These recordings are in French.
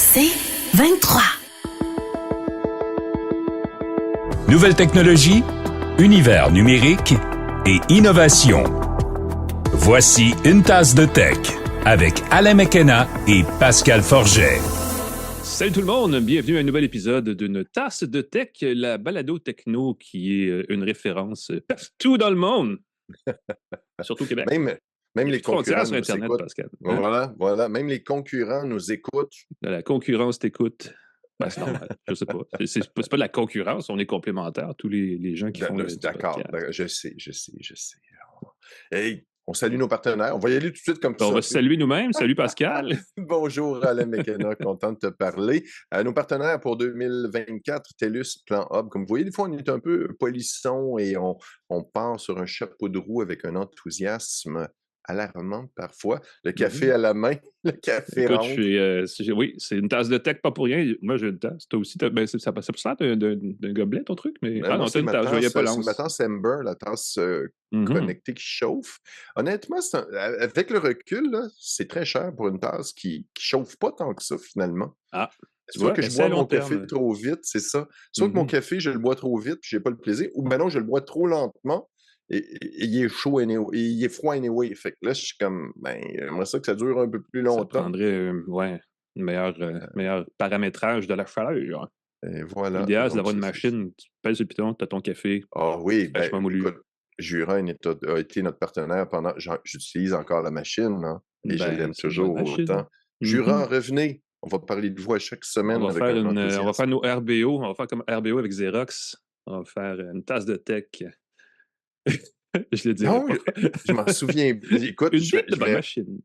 C'est 23. Nouvelles technologies, univers numérique et innovation. Voici une tasse de tech avec Alain McKenna et Pascal Forget. Salut tout le monde, bienvenue à un nouvel épisode d'une tasse de tech, la balado techno qui est une référence partout dans le monde, surtout au Québec. Même les concurrents sur nous Internet, écoutent. Pascal. Hein? Voilà. Même les concurrents nous écoutent. La concurrence t'écoute. Ben, c'est normal, je sais pas. C'est pas de la concurrence, on est complémentaires, tous les gens qui font le D'accord, podcast. je sais. Hey, on salue nos partenaires. On va y aller tout de suite comme ça. On va se saluer nous-mêmes. Salut Pascal. Bonjour Alain McKenna, content de te parler. Nos partenaires pour 2024, TELUS, Plan Hub. Comme vous voyez, des fois, on est un peu polisson et on part sur un chapeau de roue avec un enthousiasme alarmant parfois. Le café à la main, le café Écoute, rentre. oui, c'est une tasse de tech, pas pour rien. Moi, j'ai une tasse. Toi aussi, ça passe pour ça d'un gobelet, ton truc? Mais... Ah non, Moi, c'est une tasse, je voyais pas c'est l'anse. ma tasse Ember, la tasse connectée qui chauffe. Honnêtement, avec le recul, là, c'est très cher pour une tasse qui chauffe pas tant que ça, finalement. Ah, Soit que je bois mon café trop vite, c'est ça. Soit que mon café, je le bois trop vite, puis j'ai pas le plaisir, ou maintenant, je le bois trop lentement, et il est chaud anyway, et il est froid anyway. Fait que là, je suis comme, j'aimerais ça que ça dure un peu plus longtemps. Ça prendrait, un meilleur paramétrage de la chaleur. Et voilà. L'idéal, c'est d'avoir une machine, tu pèses sur le piton, tu as ton café. Ah oui, écoute, Juran a été notre partenaire pendant... J'utilise encore la machine, hein, et je l'aime toujours autant. Juran, revenez. On va parler de vous à chaque semaine. On va faire nos RBO. On va faire comme RBO avec Xerox. On va faire une tasse de tech. Je le dirai non, pas. Je m'en souviens. Écoute, une machine.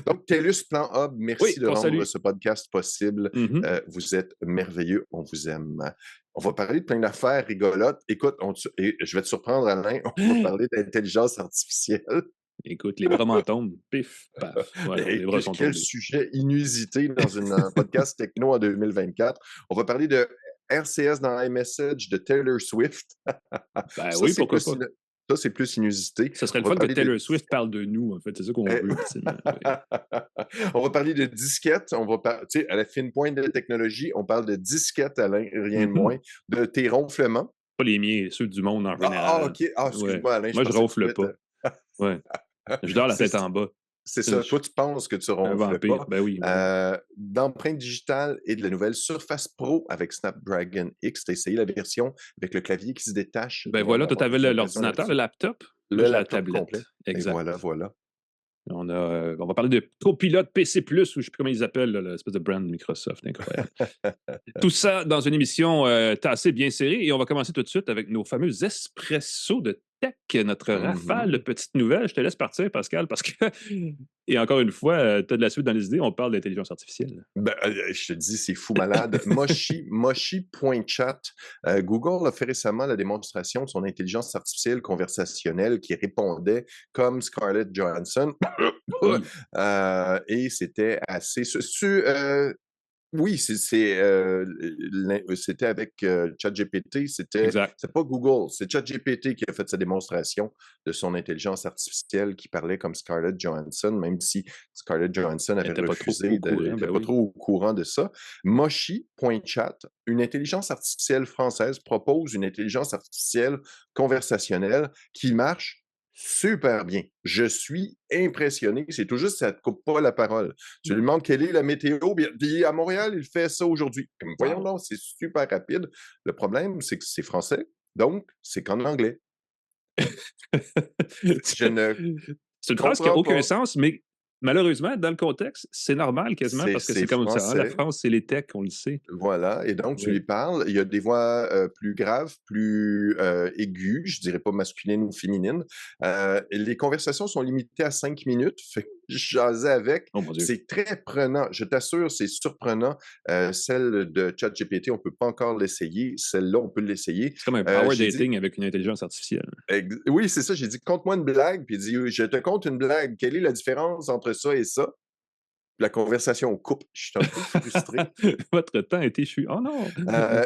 Donc, TELUS Plan Hub, merci de rendre ce podcast possible. Vous êtes merveilleux. On vous aime. On va parler de plein d'affaires rigolotes. Écoute, je vais te surprendre, Alain. On va parler d'intelligence artificielle. Écoute, les bras m'en tombent. Pif, paf. Voilà, les bras sont quel tombés. sujet inusité dans un podcast techno en 2024. On va parler de RCS dans iMessage de Taylor Swift. Ben oui, pourquoi pas? Ça, c'est plus inusité. Ça serait le fun que Taylor Swift parle de nous, en fait. C'est ça qu'on veut, ultimement. On va parler de disquettes. Tu sais, à la fine pointe de la technologie, on parle de disquettes, Alain, rien de moins. De tes ronflements. Pas les miens, ceux du monde en général. OK. Excuse-moi, Alain. Moi, je ronfle pas. Ouais. Je dors la tête en bas. C'est ça. Toi, tu penses que tu ronfles pas. Ben oui. D'empreinte digitale et de la nouvelle Surface Pro avec Snapdragon X. Tu as essayé la version avec le clavier qui se détache. Ben voilà, toi, tu avais l'ordinateur, le laptop. La tablette complet. Exact. Et voilà. On va parler de copilote PC+, ou je ne sais plus comment ils appellent, l'espèce de brand Microsoft, incroyable. Tout ça dans une émission tassée bien serrée. Et on va commencer tout de suite avec nos fameux espressos de tech, notre rafale de petites nouvelles. Je te laisse partir, Pascal, parce que, et encore une fois, tu as de la suite dans les idées, on parle d'intelligence artificielle. Je te dis, c'est fou malade. Moshi.chat. Google a fait récemment la démonstration de son intelligence artificielle conversationnelle qui répondait comme Scarlett Johansson. Et c'était assez... Oui, c'était avec ChatGPT. C'est pas Google, c'est ChatGPT qui a fait sa démonstration de son intelligence artificielle qui parlait comme Scarlett Johansson, même si Scarlett Johansson avait refusé, n'était pas trop au courant de ça. Moshi.chat, une intelligence artificielle française, propose une intelligence artificielle conversationnelle qui marche super bien. Je suis impressionné. C'est tout juste, ça ne te coupe pas la parole. Tu lui demandes quelle est la météo, puis à Montréal, il fait ça aujourd'hui. Voyons donc, c'est super rapide. Le problème, c'est que c'est français, donc c'est qu'en anglais. C'est une phrase qui n'a aucun sens, mais malheureusement, dans le contexte, c'est normal quasiment, parce que c'est comme français. Ça. La France, c'est les techs, on le sait. Voilà, et donc tu lui parles. Il y a des voix plus graves, plus aiguës, je dirais pas masculines ou féminines. Les conversations sont limitées à 5 minutes. Fait que je jasais avec. Oh, mon Dieu. C'est très prenant. Je t'assure, c'est surprenant. Celle de ChatGPT, on ne peut pas encore l'essayer. Celle-là, on peut l'essayer. C'est comme un power dating avec une intelligence artificielle. Oui, c'est ça. J'ai dit, conte-moi une blague. Puis il dit, je te conte une blague. Quelle est la différence entre ça et ça? La conversation coupe. Je suis un peu frustré. Votre temps est échu. Oh non!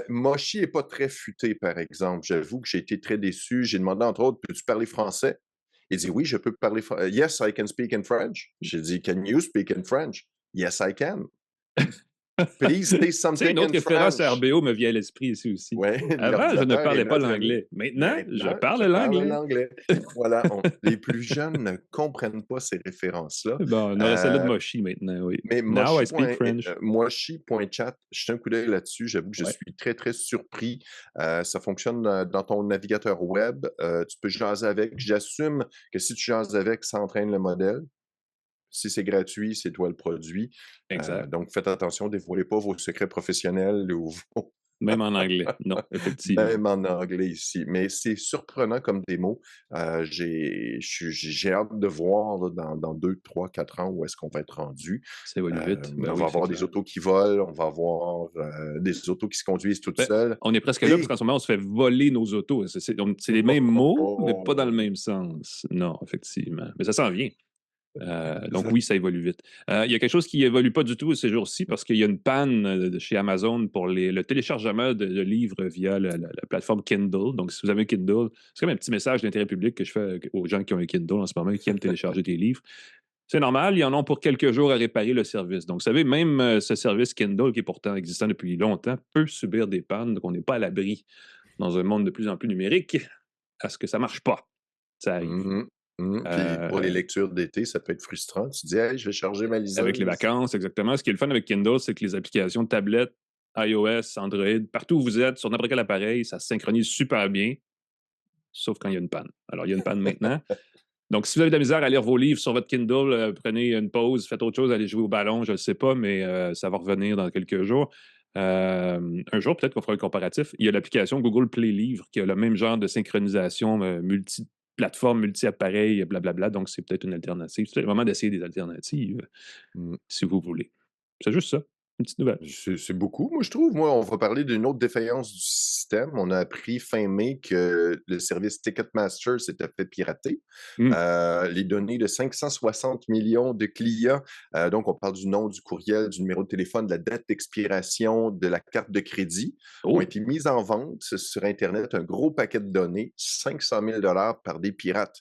Moshi n'est pas très futé, par exemple. J'avoue que j'ai été très déçu. J'ai demandé, entre autres, peux-tu parler français? Il dit, oui, je peux parler français. Yes, I can speak in French. J'ai dit, can you speak in French? Yes, I can. Please say C'est something une autre in référence à French. RBO me vient à l'esprit ici aussi. Ouais, Avant, je ne l'ordinateur parlais est pas notre l'anglais. ami. Maintenant, je Maintenant, parle je parle l'anglais. l'anglais. Voilà, les plus jeunes ne comprennent pas ces références-là. Bon, on aurait celle-là de Moshi maintenant, oui. Mais Now I speak French. Moshi.chat, jetez un coup d'œil là-dessus. J'avoue que je Ouais. suis très, très surpris. Ça fonctionne dans ton navigateur web. Tu peux jaser avec. J'assume que si tu jases avec, ça entraîne le modèle. Si c'est gratuit, c'est toi le produit. Exact. Donc, faites attention, dévoilez pas vos secrets professionnels ou vos... Même en anglais, non, effectivement. Même en anglais ici. Mais c'est surprenant comme démo. J'ai hâte de voir là, dans 2, 3, 4 ans où est-ce qu'on va être rendu. Ça évolue vite. On va avoir des autos qui volent, on va avoir des autos qui se conduisent toutes seules. On est presque là parce qu'en ce moment, on se fait voler nos autos. C'est les mêmes mots, mais pas dans le même sens. Non, effectivement. Mais ça s'en vient. Donc oui, ça évolue vite. Il y a quelque chose qui évolue pas du tout ces jours-ci parce qu'il y a une panne de chez Amazon pour le téléchargement de livres via la plateforme Kindle. Donc, si vous avez un Kindle, c'est comme un petit message d'intérêt public que je fais aux gens qui ont un Kindle en ce moment, qui aiment télécharger des livres. C'est normal, ils en ont pour quelques jours à réparer le service. Donc, vous savez, même ce service Kindle, qui est pourtant existant depuis longtemps, peut subir des pannes. Donc, on n'est pas à l'abri dans un monde de plus en plus numérique à ce que ça marche pas. Ça arrive. Puis pour les lectures d'été, ça peut être frustrant. Tu dis, hey, je vais charger ma liseuse. Avec les vacances, exactement. Ce qui est le fun avec Kindle, c'est que les applications tablettes, iOS, Android, partout où vous êtes, sur n'importe quel appareil, ça se synchronise super bien, sauf quand il y a une panne. Alors, il y a une panne maintenant. Donc, si vous avez de la misère à lire vos livres sur votre Kindle, prenez une pause, faites autre chose, allez jouer au ballon, je ne sais pas, mais ça va revenir dans quelques jours. Un jour, peut-être qu'on fera un comparatif. Il y a l'application Google Play Livres qui a le même genre de synchronisation multi-plateforme, multi-appareil, blablabla. Donc, c'est peut-être une alternative. C'est le moment d'essayer des alternatives, si vous voulez. C'est juste ça. Une petite nouvelle. C'est beaucoup, moi, je trouve. Moi, on va parler d'une autre défaillance du système. On a appris fin mai que le service Ticketmaster s'était fait pirater. Les données de 560 millions de clients, donc on parle du nom, du courriel, du numéro de téléphone, de la date d'expiration de la carte de crédit, ont été mises en vente sur Internet, un gros paquet de données, 500 000 $ par des pirates.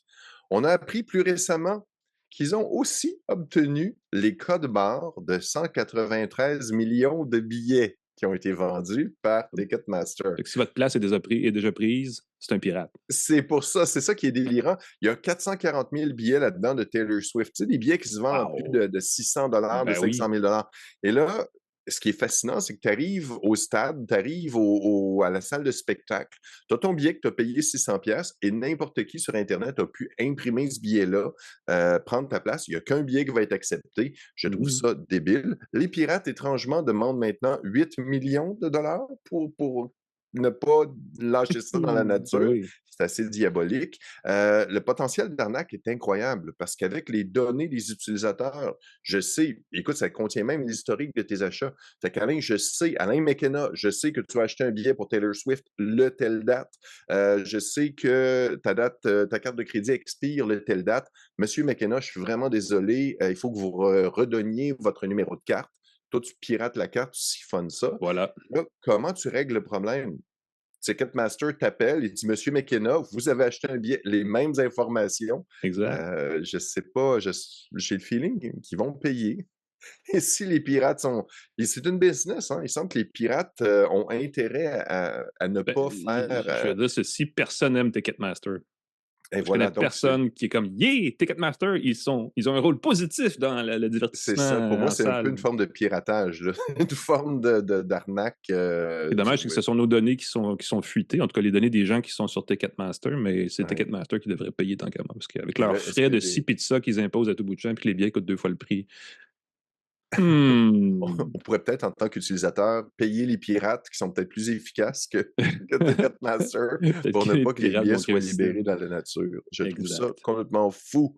On a appris plus récemment qu'ils ont aussi obtenu les codes barres de 193 millions de billets qui ont été vendus par Ticketmaster. Si votre place est déjà prise, c'est un pirate. C'est pour ça, c'est ça qui est délirant. Il y a 440 000 billets là-dedans de Taylor Swift. Tu sais, des billets qui se vendent à plus de 600 $, de 500 000 $. Et là, ce qui est fascinant, c'est que tu arrives au stade, tu arrives à la salle de spectacle, tu as ton billet que tu as payé 600 $ et n'importe qui sur Internet a pu imprimer ce billet-là, prendre ta place. Il n'y a qu'un billet qui va être accepté. Je trouve ça débile. Les pirates, étrangement, demandent maintenant 8 millions de dollars pour ne pas lâcher ça dans la nature. Oui. C'est assez diabolique. Le potentiel d'arnaque est incroyable parce qu'avec les données des utilisateurs, je sais, écoute, ça contient même l'historique de tes achats. Fait qu'Alain, Alain McKenna, je sais que tu as acheté un billet pour Taylor Swift le telle date. Je sais que ta carte de crédit expire le telle date. Monsieur McKenna, je suis vraiment désolé. Il faut que vous redonniez votre numéro de carte. Toi, tu pirates la carte, tu siphonnes ça. Voilà. Là, comment tu règles le problème? Ticketmaster t'appelle et dit « Monsieur McKenna, vous avez acheté un billet, les mêmes informations. » Exact. Je sais pas, j'ai le feeling qu'ils vont payer. Et si les pirates sont... C'est une business, hein? Il semble que les pirates ont intérêt à ne pas faire... Je vais dire ceci, personne n'aime Ticketmaster. Et voilà, donc personne qui est comme yeah, Ticketmaster, ils ont un rôle positif dans le divertissement. C'est ça. Pour moi, c'est un peu une forme de piratage, là. Une forme d'arnaque. C'est dommage que ce sont nos données qui sont fuitées, en tout cas les données des gens qui sont sur Ticketmaster, mais c'est Ticketmaster qui devrait payer tant qu'à moi, parce qu'avec leurs frais de ci et de ça qu'ils imposent à tout bout de champ, puis que les billets coûtent 2 fois le prix. On pourrait peut-être, en tant qu'utilisateur, payer les pirates qui sont peut-être plus efficaces que Ticketmaster pour ne pas que les billets soient libérés dans la nature. Je trouve ça complètement fou.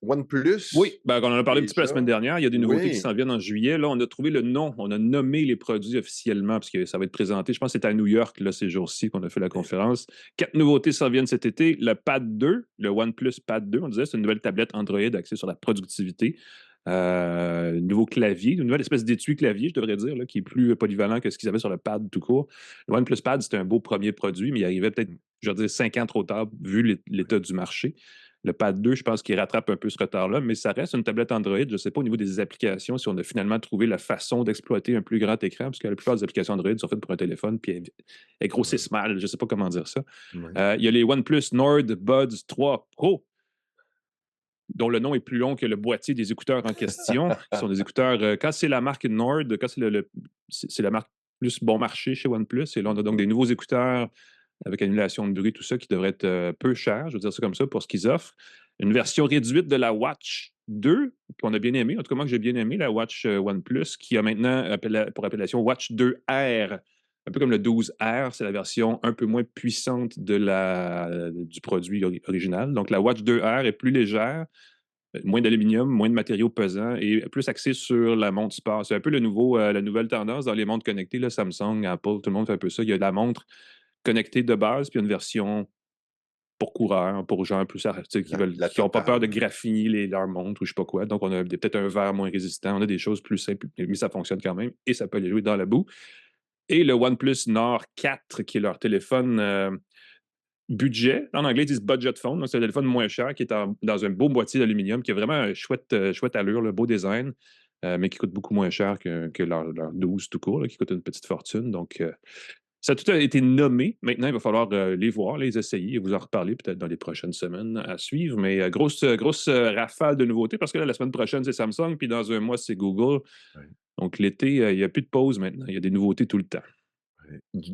OnePlus. Oui, on en a parlé un petit peu la semaine dernière. Il y a des nouveautés qui s'en viennent en juillet. Là, on a trouvé le nom. On a nommé les produits officiellement parce que ça va être présenté. Je pense que c'est à New York, là, ces jours-ci, qu'on a fait la conférence. 4 nouveautés s'en viennent cet été. Le Pad 2, le OnePlus Pad 2, on disait, c'est une nouvelle tablette Android axée sur la productivité. Nouveau clavier, une nouvelle espèce d'étui clavier, je devrais dire, là, qui est plus polyvalent que ce qu'ils avaient sur le Pad tout court. Le OnePlus Pad, c'était un beau premier produit, mais il arrivait peut-être, je veux dire, 5 ans trop tard, vu l'état du marché. Le Pad 2, je pense qu'il rattrape un peu ce retard-là, mais ça reste une tablette Android. Je ne sais pas au niveau des applications si on a finalement trouvé la façon d'exploiter un plus grand écran, parce que la plupart des applications Android sont faites pour un téléphone, puis elles grossissent mal. Je ne sais pas comment dire ça. Il y a les OnePlus Nord Buds 3 Pro, dont le nom est plus long que le boîtier des écouteurs en question, qui sont des écouteurs, quand c'est la marque Nord, quand c'est la marque plus bon marché chez OnePlus, et là, on a donc des nouveaux écouteurs avec annulation de bruit, tout ça, qui devrait être peu cher, je veux dire ça comme ça, pour ce qu'ils offrent. Une version réduite de la Watch 2, qu'on a bien aimé, en tout cas moi que j'ai bien aimé, la Watch OnePlus, qui a maintenant pour appellation Watch 2R, un peu comme le 12R, c'est la version un peu moins puissante du produit original. Donc la Watch 2R est plus légère, moins d'aluminium, moins de matériaux pesants et plus axé sur la montre sport. C'est un peu la nouvelle tendance dans les montres connectées, là, Samsung, Apple, tout le monde fait un peu ça. Il y a la montre connectée de base, puis une version pour coureurs, pour gens plus qui n'ont pas peur de graffiner leurs montres ou je ne sais pas quoi. Donc, on a peut-être un verre moins résistant, on a des choses plus simples, mais ça fonctionne quand même et ça peut aller jouer dans la boue. Et le OnePlus Nord 4, qui est leur téléphone budget. En anglais, ils disent budget phone. Donc, c'est un téléphone moins cher qui est dans un beau boîtier d'aluminium qui a vraiment un chouette allure, le beau design, mais qui coûte beaucoup moins cher que leur 12 tout court, là, qui coûte une petite fortune. Donc, ça a tout été nommé. Maintenant, il va falloir les voir, les essayer et vous en reparler peut-être dans les prochaines semaines à suivre. Mais grosse rafale de nouveautés parce que là, la semaine prochaine, c'est Samsung, puis dans un mois, c'est Google. Oui. Donc, l'été, il n'y a plus de pause maintenant. Il y a des nouveautés tout le temps.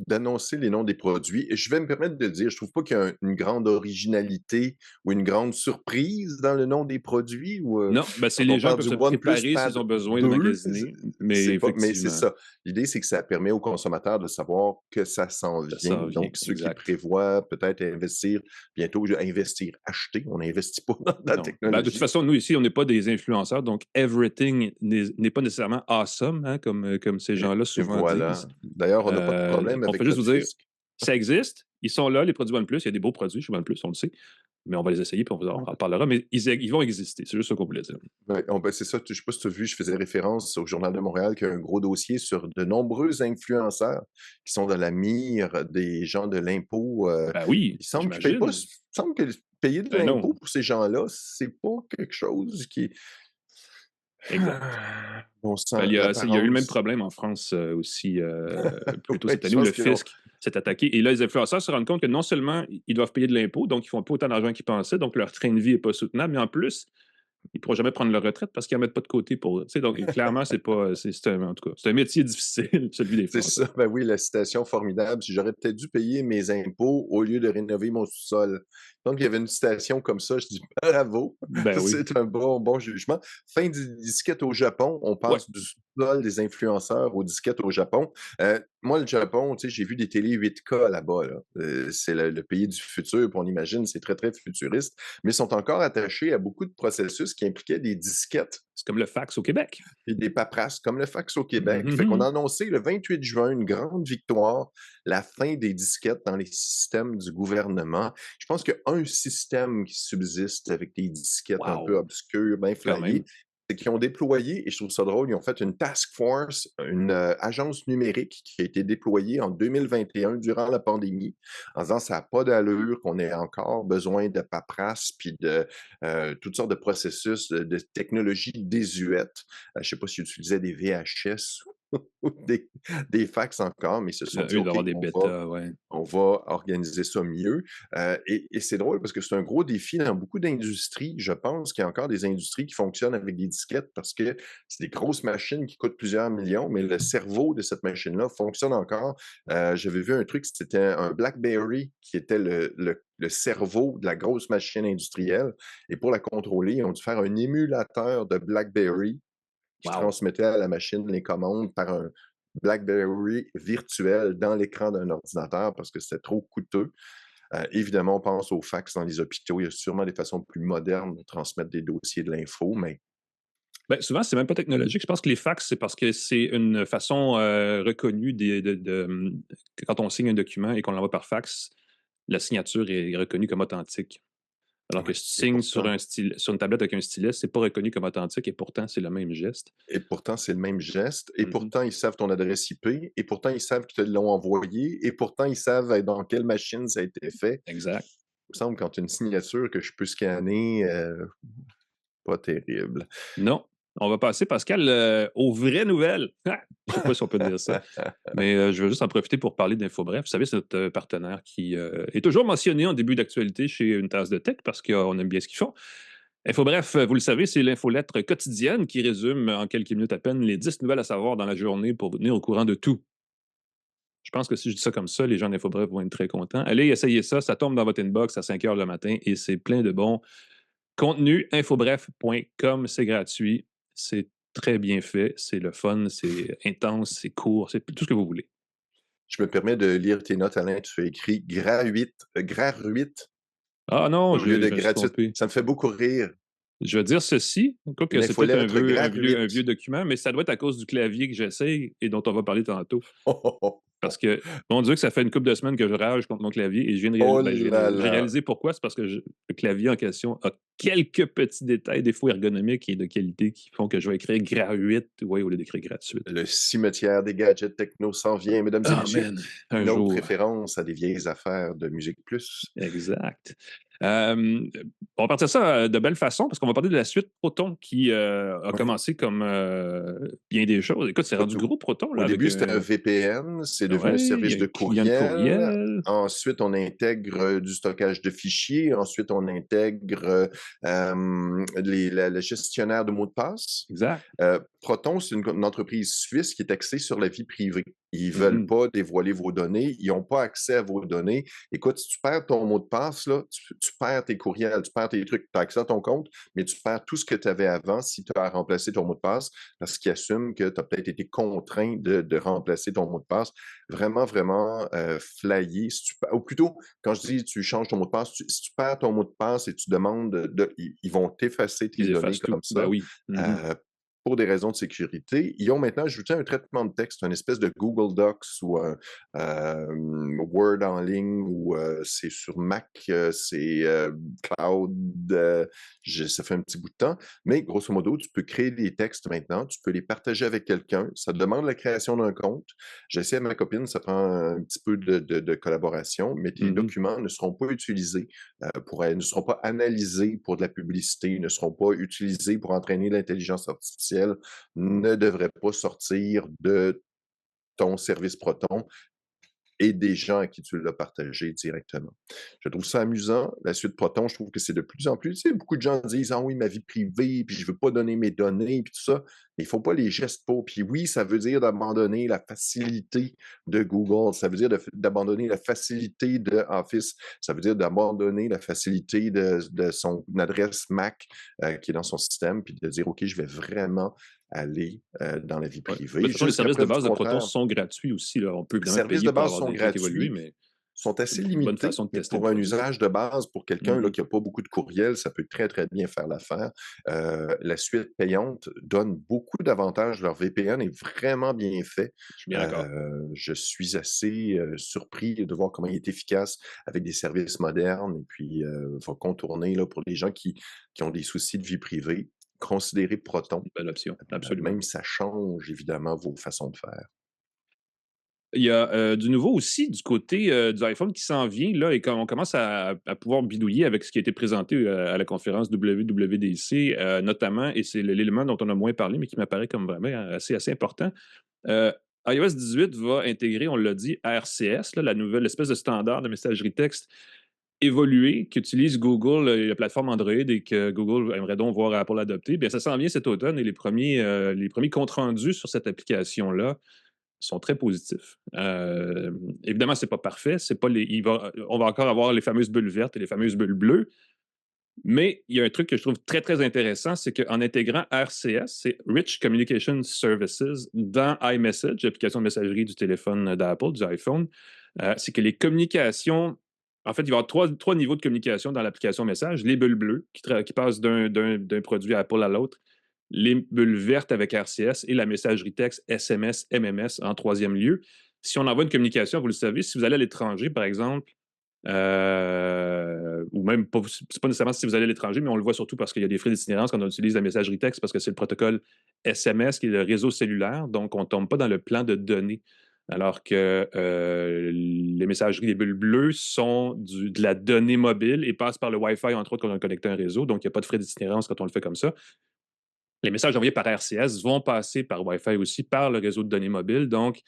D'annoncer les noms des produits. Et je vais me permettre de dire, je trouve pas qu'il y a une grande originalité ou une grande surprise dans le nom des produits. Non, ben c'est les gens peuvent se préparer s'ils ont besoin de magasiner. Mais c'est ça. L'idée, c'est que ça permet aux consommateurs de savoir que ça s'en vient. Donc, ceux qui prévoient peut-être investir bientôt, acheter. On n'investit pas dans la technologie. Ben, de toute façon, nous, ici, on n'est pas des influenceurs, donc everything n'est pas nécessairement awesome, hein, comme ces gens-là souvent disent. D'ailleurs, on n'a pas de problème avec on peut juste vous dire, ça existe, ils sont là, les produits OnePlus, il y a des beaux produits chez OnePlus, on le sait, mais on va les essayer puis on en parlera, mais ils vont exister, c'est juste ça qu'on voulait dire. Ouais, c'est ça, je ne sais pas si tu as vu, je faisais référence au Journal de Montréal qui a un gros dossier sur de nombreux influenceurs qui sont dans la mire des gens de l'impôt. Ben oui, il semble que payer de l'impôt pour ces gens-là, c'est pas quelque chose qui... Exact. Il y a eu le même problème en France aussi plus tôt cette année où le fisc s'est attaqué. Et là, les influenceurs se rendent compte que non seulement ils doivent payer de l'impôt, donc ils font pas autant d'argent qu'ils pensaient, donc leur train de vie n'est pas soutenable, mais en plus, ils ne pourront jamais prendre leur retraite parce qu'ils n'en mettent pas de côté pour. Donc, clairement, en tout cas, c'est un métier difficile, celui des influenceurs. C'est ça, ben oui, la citation formidable. Si j'aurais peut-être dû payer mes impôts au lieu de rénover mon sous-sol. Donc, il y avait une citation comme ça, je dis bravo. Ben oui. C'est un bon jugement. Fin du disquette au Japon, on passe du sous-sol des influenceurs aux disquettes au Japon. Moi, le Japon, j'ai vu des télé 8K là-bas. Là. C'est le pays du futur, puis on imagine, c'est très, très futuriste, mais ils sont encore attachés à beaucoup de processus qui impliquaient des disquettes. C'est comme le fax au Québec. Et des paperasses, comme le fax au Québec. Fait qu'on a annoncé le 28 juin une grande victoire, la fin des disquettes dans les systèmes du gouvernement. Je pense qu'il y a un système qui subsiste avec des disquettes un peu obscures, bien flyées. C'est qu'ils ont déployé, et je trouve ça drôle, ils ont fait une task force, une agence numérique qui a été déployée en 2021 durant la pandémie, en disant ça n'a pas d'allure, qu'on ait encore besoin de paperasse, puis de toutes sortes de processus, de technologies désuètes. Je ne sais pas s'ils utilisaient des VHS ou des fax encore, mais ce sont des bêtas, on va organiser ça mieux. Et c'est drôle parce que c'est un gros défi dans beaucoup d'industries. Je pense qu'il y a encore des industries qui fonctionnent avec des disquettes parce que c'est des grosses machines qui coûtent plusieurs millions, mais le cerveau de cette machine-là fonctionne encore. J'avais vu un truc, c'était un BlackBerry qui était le cerveau de la grosse machine industrielle. Et pour la contrôler, ils ont dû faire un émulateur de BlackBerry qui transmettait à la machine les commandes par un BlackBerry virtuel dans l'écran d'un ordinateur parce que c'était trop coûteux. Évidemment, on pense aux fax dans les hôpitaux. Il y a sûrement des façons plus modernes de transmettre des dossiers de l'info, mais... Ben, souvent, c'est même pas technologique. Je pense que les fax, c'est parce que c'est une façon reconnue quand on signe un document et qu'on l'envoie par fax, la signature est reconnue comme authentique. Alors que si tu signes sur une tablette avec un stylet, c'est pas reconnu comme authentique et pourtant, c'est le même geste. Et pourtant, c'est le même geste. Et pourtant, ils savent ton adresse IP. Et pourtant, ils savent qu'ils te l'ont envoyé. Et pourtant, ils savent dans quelle machine ça a été fait. Exact. me semble quand tu as une signature que je peux scanner, pas terrible. Non. On va passer, Pascal, aux vraies nouvelles. Ah! Je ne sais pas si on peut dire ça. Mais je veux juste en profiter pour parler d'InfoBref. Vous savez, c'est notre partenaire qui est toujours mentionné en début d'actualité chez Une Tasse de Tech parce qu'on aime bien ce qu'ils font. InfoBref, vous le savez, c'est l'infolettre quotidienne qui résume en quelques minutes à peine les 10 nouvelles à savoir dans la journée pour vous tenir au courant de tout. Je pense que si je dis ça comme ça, les gens d'InfoBref vont être très contents. Allez, essayez ça. Ça tombe dans votre inbox à 5 h le matin et c'est plein de bons contenus. Infobref.com, c'est gratuit. C'est très bien fait. C'est le fun, c'est intense, c'est court, c'est tout ce que vous voulez. Je me permets de lire tes notes, Alain. Tu as écrit gratuite. Ah non, au lieu de je me suis gratuite. trompé. Ça me fait beaucoup rire. Je vais dire ceci, que c'est peut-être un vieux document, mais ça doit être à cause du clavier que j'essaie et dont on va parler tantôt. Parce que, mon Dieu, que ça fait une couple de semaines que je rage contre mon clavier et je viens de réaliser pourquoi. C'est parce que le clavier en question a quelques petits détails, des fois ergonomiques et de qualité, qui font que je vais écrire gratuite, au lieu d'écrire gratuite. Le cimetière des gadgets techno s'en vient, mesdames et messieurs. Une autre référence à des vieilles affaires de Musique Plus. Exact. On va partir ça de belle façon parce qu'on va parler de la suite Proton qui a commencé comme bien des choses. Écoute, c'est rendu gros Proton. Là, au début, c'était un VPN, c'est devenu un service de courriel. Ensuite, on intègre du stockage de fichiers. Ensuite, on intègre le gestionnaire de mots de passe. Exact. Proton, c'est une entreprise suisse qui est axée sur la vie privée. Ils ne veulent pas dévoiler vos données. Ils n'ont pas accès à vos données. Écoute, si tu perds ton mot de passe, là, tu perds tes courriels, tu perds tes trucs. Tu as accès à ton compte, mais tu perds tout ce que tu avais avant si tu as remplacé ton mot de passe parce qu'ils assument que tu as peut-être été contraint de remplacer ton mot de passe. Vraiment, vraiment flyé. Ou plutôt, quand je dis tu changes ton mot de passe, si tu perds ton mot de passe et tu demandes, ils vont t'effacer tes données comme ça. Ben oui. Pour des raisons de sécurité. Ils ont maintenant ajouté un traitement de texte, une espèce de Google Docs ou Word en ligne, ou c'est sur Mac, c'est Cloud, ça fait un petit bout de temps, mais grosso modo, tu peux créer des textes maintenant, tu peux les partager avec quelqu'un, ça demande la création d'un compte. J'essaie à ma copine, ça prend un petit peu de collaboration, mais tes documents ne seront pas utilisés, ne seront pas analysés pour de la publicité, ne seront pas utilisés pour entraîner l'intelligence artificielle, ne devrait pas sortir de ton service Proton et des gens à qui tu l'as partagé directement. Je trouve ça amusant. La suite Proton, je trouve que c'est de plus en plus. Tu sais, beaucoup de gens disent « Ah oui, ma vie privée, puis je ne veux pas donner mes données, puis tout ça. » Mais il ne faut pas les gestes pour. Puis oui, ça veut dire d'abandonner la facilité de Google. Ça veut dire d'abandonner la facilité de Office. Ça veut dire d'abandonner la facilité de son adresse Mac qui est dans son système, puis de dire « OK, je vais vraiment aller dans la vie privée. » Les services de base de Proton sont gratuits aussi. Là. On peut évidemment les services de base sont gratuits, mais sont assez limités. Pour un usage de base, pour quelqu'un qui n'a pas beaucoup de courriel, ça peut très, très bien faire l'affaire. La suite payante donne beaucoup d'avantages. Leur VPN est vraiment bien fait. Je suis bien d'accord. Je suis assez surpris de voir comment il est efficace avec des services modernes et puis va contourner là, pour les gens qui ont des soucis de vie privée. Considérez Proton. Belle option, absolument. Même ça change évidemment vos façons de faire. Il y a du nouveau aussi du côté du iPhone qui s'en vient, là, et quand on commence à pouvoir bidouiller avec ce qui a été présenté à la conférence WWDC, notamment, et c'est l'élément dont on a moins parlé, mais qui m'apparaît comme vraiment assez important. iOS 18 va intégrer, on l'a dit, RCS, là, la nouvelle espèce de standard de messagerie texte évolué qu'utilise Google, la plateforme Android, et que Google aimerait donc voir Apple adopter. Bien, ça s'en vient cet automne et les premiers comptes rendus sur cette application-là sont très positifs. Évidemment, c'est pas parfait. On va encore avoir les fameuses bulles vertes et les fameuses bulles bleues. Mais il y a un truc que je trouve très, très intéressant, c'est qu'en intégrant RCS, c'est Rich Communication Services, dans iMessage, l'application de messagerie du téléphone d'Apple, du iPhone, c'est que les communications... En fait, il va y avoir trois niveaux de communication dans l'application message. Les bulles bleues, qui passent d'un produit Apple à l'autre. Les bulles vertes avec RCS et la messagerie texte SMS, MMS en troisième lieu. Si on envoie une communication, vous le savez, si vous allez à l'étranger, par exemple, ou même pas, c'est pas nécessairement si vous allez à l'étranger, mais on le voit surtout parce qu'il y a des frais d'itinérance quand on utilise la messagerie texte, parce que c'est le protocole SMS qui est le réseau cellulaire, donc on ne tombe pas dans le plan de données alors que les messageries, les bulles bleues sont de la donnée mobile et passent par le Wi-Fi, entre autres, quand on connecte un réseau. Donc, il n'y a pas de frais d'itinérance quand on le fait comme ça. Les messages envoyés par RCS vont passer par Wi-Fi aussi, par le réseau de données mobile. Donc,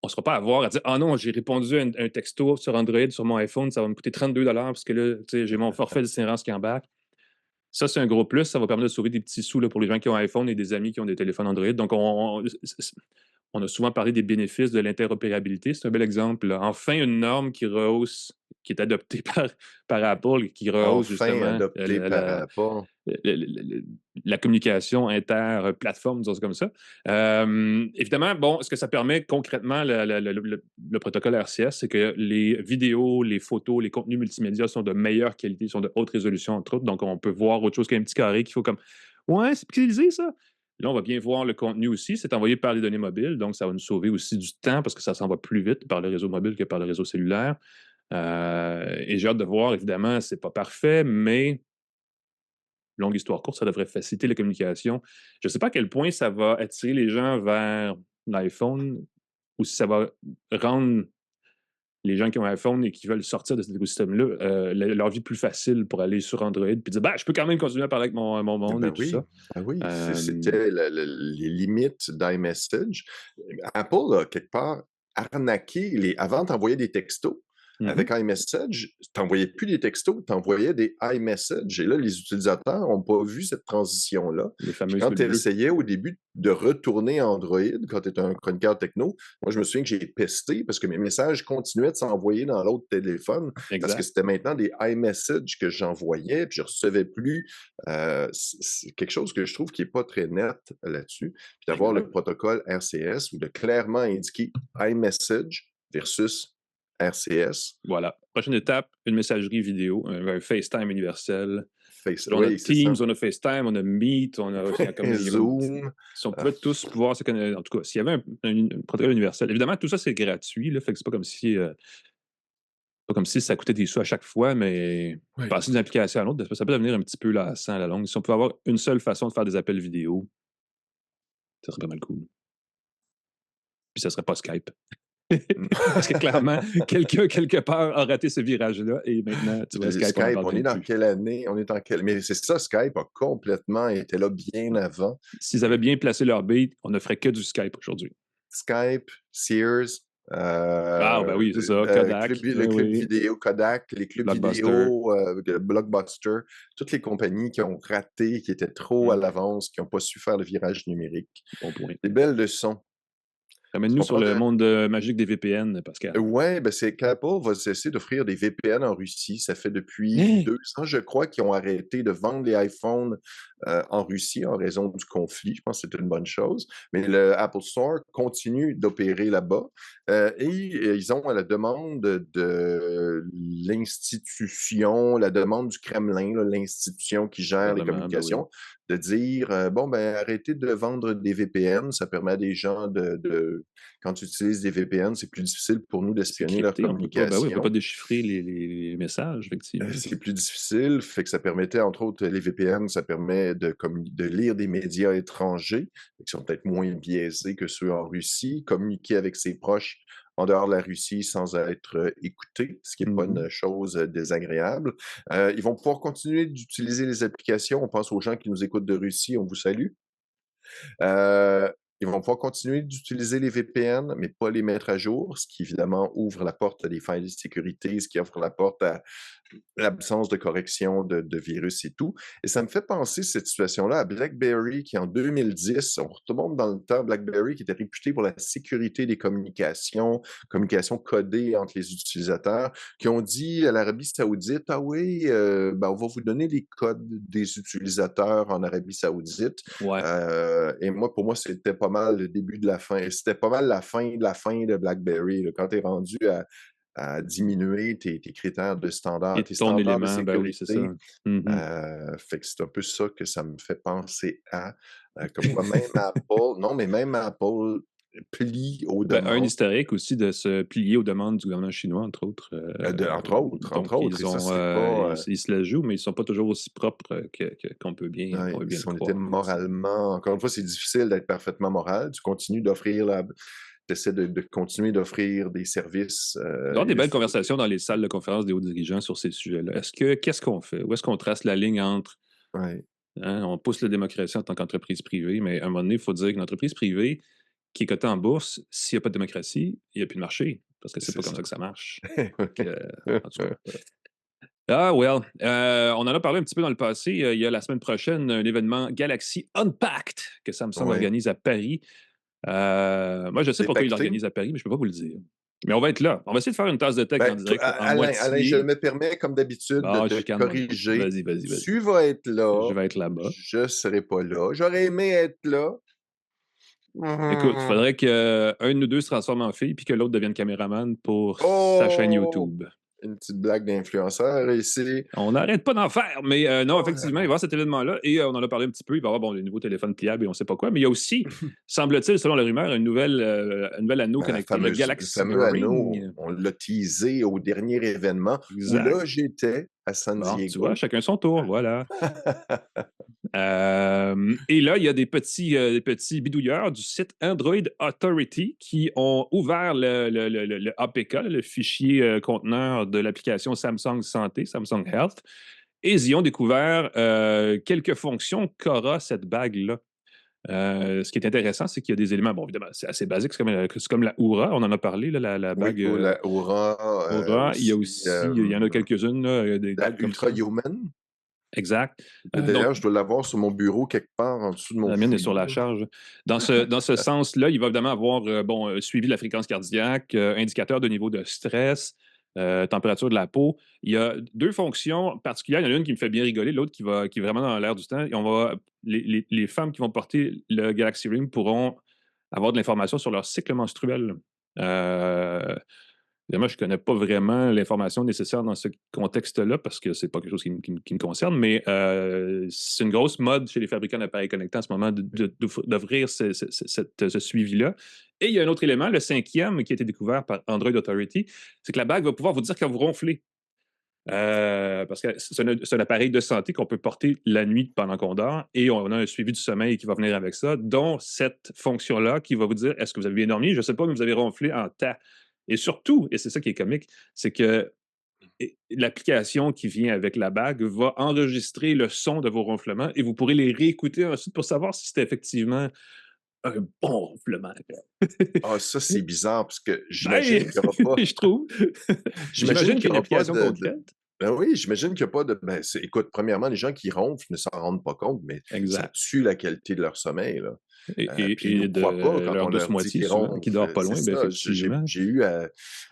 on ne sera pas à voir à dire « Ah non, j'ai répondu à un texto sur Android, sur mon iPhone, ça va me coûter 32 parce que là, j'ai mon forfait d'itinérance qui embarque. » Ça, c'est un gros plus. Ça va permettre de sauver des petits sous là, pour les gens qui ont un iPhone et des amis qui ont des téléphones Android. Donc, on a souvent parlé des bénéfices de l'interopérabilité. C'est un bel exemple, là. Enfin, une norme qui rehausse, qui est adoptée par Apple, qui rehausse justement la communication inter-plateforme, disons comme ça. Évidemment, bon, ce que ça permet concrètement, le protocole RCS, c'est que les vidéos, les photos, les contenus multimédia sont de meilleure qualité, sont de haute résolution, entre autres. Donc, on peut voir autre chose qu'un petit carré qu'il faut comme « Ouais, c'est pixelisé, ça! » Là, on va bien voir le contenu aussi. C'est envoyé par les données mobiles, donc ça va nous sauver aussi du temps parce que ça s'en va plus vite par le réseau mobile que par le réseau cellulaire. Et j'ai hâte de voir, évidemment, c'est pas parfait, mais longue histoire courte, ça devrait faciliter la communication. Je ne sais pas à quel point ça va attirer les gens vers l'iPhone ou si ça va rendre les gens qui ont un iPhone et qui veulent sortir de cet écosystème-là, leur vie plus facile pour aller sur Android et dire je peux quand même continuer à parler avec mon monde et tout ça. Oui, c'était les limites d'iMessage. Apple a quelque part arnaqué avant d'envoyer des textos. Avec iMessage, tu n'envoyais plus des textos, tu envoyais des iMessage. Et là, les utilisateurs n'ont pas vu cette transition-là. Quand tu essayais au début de retourner Android, quand tu étais un chroniqueur techno, moi, je me souviens que j'ai pesté parce que mes messages continuaient de s'envoyer dans l'autre téléphone. Parce que c'était maintenant des iMessage que j'envoyais, puis je ne recevais plus. C'est quelque chose que je trouve qui n'est pas très net là-dessus. Puis d'avoir le protocole RCS ou de clairement indiquer iMessage versus RCS. Voilà. Prochaine étape, une messagerie vidéo, un FaceTime universel. On a Oui, Teams, on a FaceTime, on a Meet, on a Zoom. Si on pouvait tous pouvoir se connecter, en tout cas, s'il y avait un protocole universel. Évidemment, tout ça, c'est gratuit. Là, fait que c'est pas comme si ça coûtait des sous à chaque fois, mais passer d'une application à l'autre, ça peut devenir un petit peu lassant à la longue. Si on pouvait avoir une seule façon de faire des appels vidéo, ça serait pas mal cool. Puis ça serait pas Skype. Parce que clairement, quelqu'un, quelque part, a raté ce virage-là et maintenant, tu vois, Skype, on est dans quelle année? Mais c'est ça, Skype a complètement été là bien avant. S'ils avaient bien placé leur beat, on ne ferait que du Skype aujourd'hui. Skype, Sears, oui, c'est ça, Kodak. Le club vidéo Kodak, les clubs vidéo, Blockbuster, toutes les compagnies qui ont raté, qui étaient trop à l'avance, qui n'ont pas su faire le virage numérique. Bon point. Des belles leçons. Ramène-nous sur le monde magique des VPN, Pascal. Oui, c'est qu'Apple va cesser d'offrir des VPN en Russie. Ça fait depuis 2 ans, je crois, qu'ils ont arrêté de vendre les iPhones en Russie en raison du conflit. Je pense que c'est une bonne chose. Mais le Apple Store continue d'opérer là-bas. Et ils ont à la demande de l'institution, la demande du Kremlin, l'institution qui gère les communications, de dire arrêtez de vendre des VPN, ça permet à des gens quand tu utilises des VPN, c'est plus difficile pour nous d'espionner leur communication. On ne peut pas déchiffrer les messages, effectivement. C'est plus difficile, fait que ça permettait, entre autres, les VPN, ça permet de lire des médias étrangers, qui sont peut-être moins biaisés que ceux en Russie, communiquer avec ses proches en dehors de la Russie sans être écouté, ce qui n'est pas une chose désagréable. Ils vont pouvoir continuer d'utiliser les applications. On pense aux gens qui nous écoutent de Russie, on vous salue. Ils vont pouvoir continuer d'utiliser les VPN, mais pas les mettre à jour, ce qui évidemment ouvre la porte à des failles de sécurité, ce qui ouvre la porte à l'absence de correction de virus et tout. Et ça me fait penser, cette situation-là, à BlackBerry, qui en 2010, on remonte dans le temps, BlackBerry qui était réputé pour la sécurité des communications codées entre les utilisateurs, qui ont dit à l'Arabie Saoudite, on va vous donner les codes des utilisateurs en Arabie Saoudite. Ouais. Et pour moi, c'était pas mal le début de la fin. C'était pas mal la fin de BlackBerry. Là, quand tu es rendu à diminuer tes critères de standard, tes standards de sécurité. C'est ça. Fait que c'est un peu ça que ça me fait penser à. Comme quoi, même Apple plie aux demandes. Un historique aussi de se plier aux demandes du gouvernement chinois, entre autres. Ils se la jouent, mais ils ne sont pas toujours aussi propres qu'on peut bien, si on était moralement... Encore une fois, c'est difficile d'être parfaitement moral. Tu continues d'offrir j'essaie de continuer d'offrir des services. Il y avoir des belles conversations dans les salles de conférence des hauts dirigeants sur ces sujets-là. Qu'est-ce qu'on fait? Où est-ce qu'on trace la ligne entre... Ouais. Hein, on pousse la démocratie en tant qu'entreprise privée, mais à un moment donné, il faut dire qu'une entreprise privée qui est cotée en bourse, s'il n'y a pas de démocratie, il n'y a plus de marché, parce que c'est pas comme ça que ça marche. Donc, en tout cas, on en a parlé un petit peu dans le passé. Il y a la semaine prochaine un événement Galaxy Unpacked que Samsung organise à Paris. Moi, je sais pourquoi il l'organise à Paris, mais je ne peux pas vous le dire. Mais on va être là. On va essayer de faire une tasse de tech en direct. Alain, je me permets, comme d'habitude, de te corriger. Vas-y. Tu vas être là. Je vais être là-bas. Je ne serai pas là. J'aurais aimé être là. Écoute, il faudrait qu'un de nous deux se transforme en fille puis que l'autre devienne caméraman pour sa chaîne YouTube. Une petite blague d'influenceur ici. On n'arrête pas d'en faire, mais non, effectivement, il va y avoir cet événement-là et on en a parlé un petit peu. Il va y avoir les nouveaux téléphones pliables et on ne sait pas quoi, mais il y a aussi, semble-t-il, selon la rumeur, un nouvel anneau connecté, le Galaxy Ring. On l'a teasé au dernier événement où là, j'étais à San Diego. Tu vois, chacun son tour, voilà. Et là, il y a des petits bidouilleurs du site Android Authority qui ont ouvert le APK, le fichier conteneur de l'application Samsung Santé, Samsung Health, et ils y ont découvert quelques fonctions qu'aura cette bague-là. Ce qui est intéressant, c'est qu'il y a des éléments, bon, évidemment, c'est assez basique, c'est comme la Oura, on en a parlé, là, la bague. Oui, la Oura. Il y a aussi, il y en a quelques-unes. La Ultra Human. Exact. D'ailleurs, je dois l'avoir sur mon bureau quelque part en dessous de mon La mienne est sur la charge. Dans ce sens-là, il va évidemment avoir suivi de la fréquence cardiaque, indicateur de niveau de stress, température de la peau. Il y a deux fonctions particulières. Il y en a une qui me fait bien rigoler, l'autre qui est vraiment dans l'air du temps. Et les femmes qui vont porter le Galaxy Ring pourront avoir de l'information sur leur cycle menstruel. Évidemment, je ne connais pas vraiment l'information nécessaire dans ce contexte-là parce que ce n'est pas quelque chose qui me concerne, mais c'est une grosse mode chez les fabricants d'appareils connectés en ce moment d'offrir ce suivi-là. Et il y a un autre élément, le 5e, qui a été découvert par Android Authority, c'est que la bague va pouvoir vous dire quand vous ronflez. Parce que c'est un appareil de santé qu'on peut porter la nuit pendant qu'on dort et on a un suivi du sommeil qui va venir avec ça, dont cette fonction-là qui va vous dire est-ce que vous avez bien dormi? Je ne sais pas, mais vous avez ronflé en tas. Et surtout, et c'est ça qui est comique, c'est que l'application qui vient avec la bague va enregistrer le son de vos ronflements et vous pourrez les réécouter ensuite pour savoir si c'était effectivement un bon ronflement. Ça, c'est bizarre parce que j'imagine qu'il n'y aura pas... Je trouve. J'imagine qu'il y a une application complète. Ben oui, j'imagine qu'il n'y a pas de... écoute, premièrement, les gens qui ronflent ne s'en rendent pas compte, mais ça tue la qualité de leur sommeil, là. Et de leur douce moitié qui dort pas loin. J'ai eu à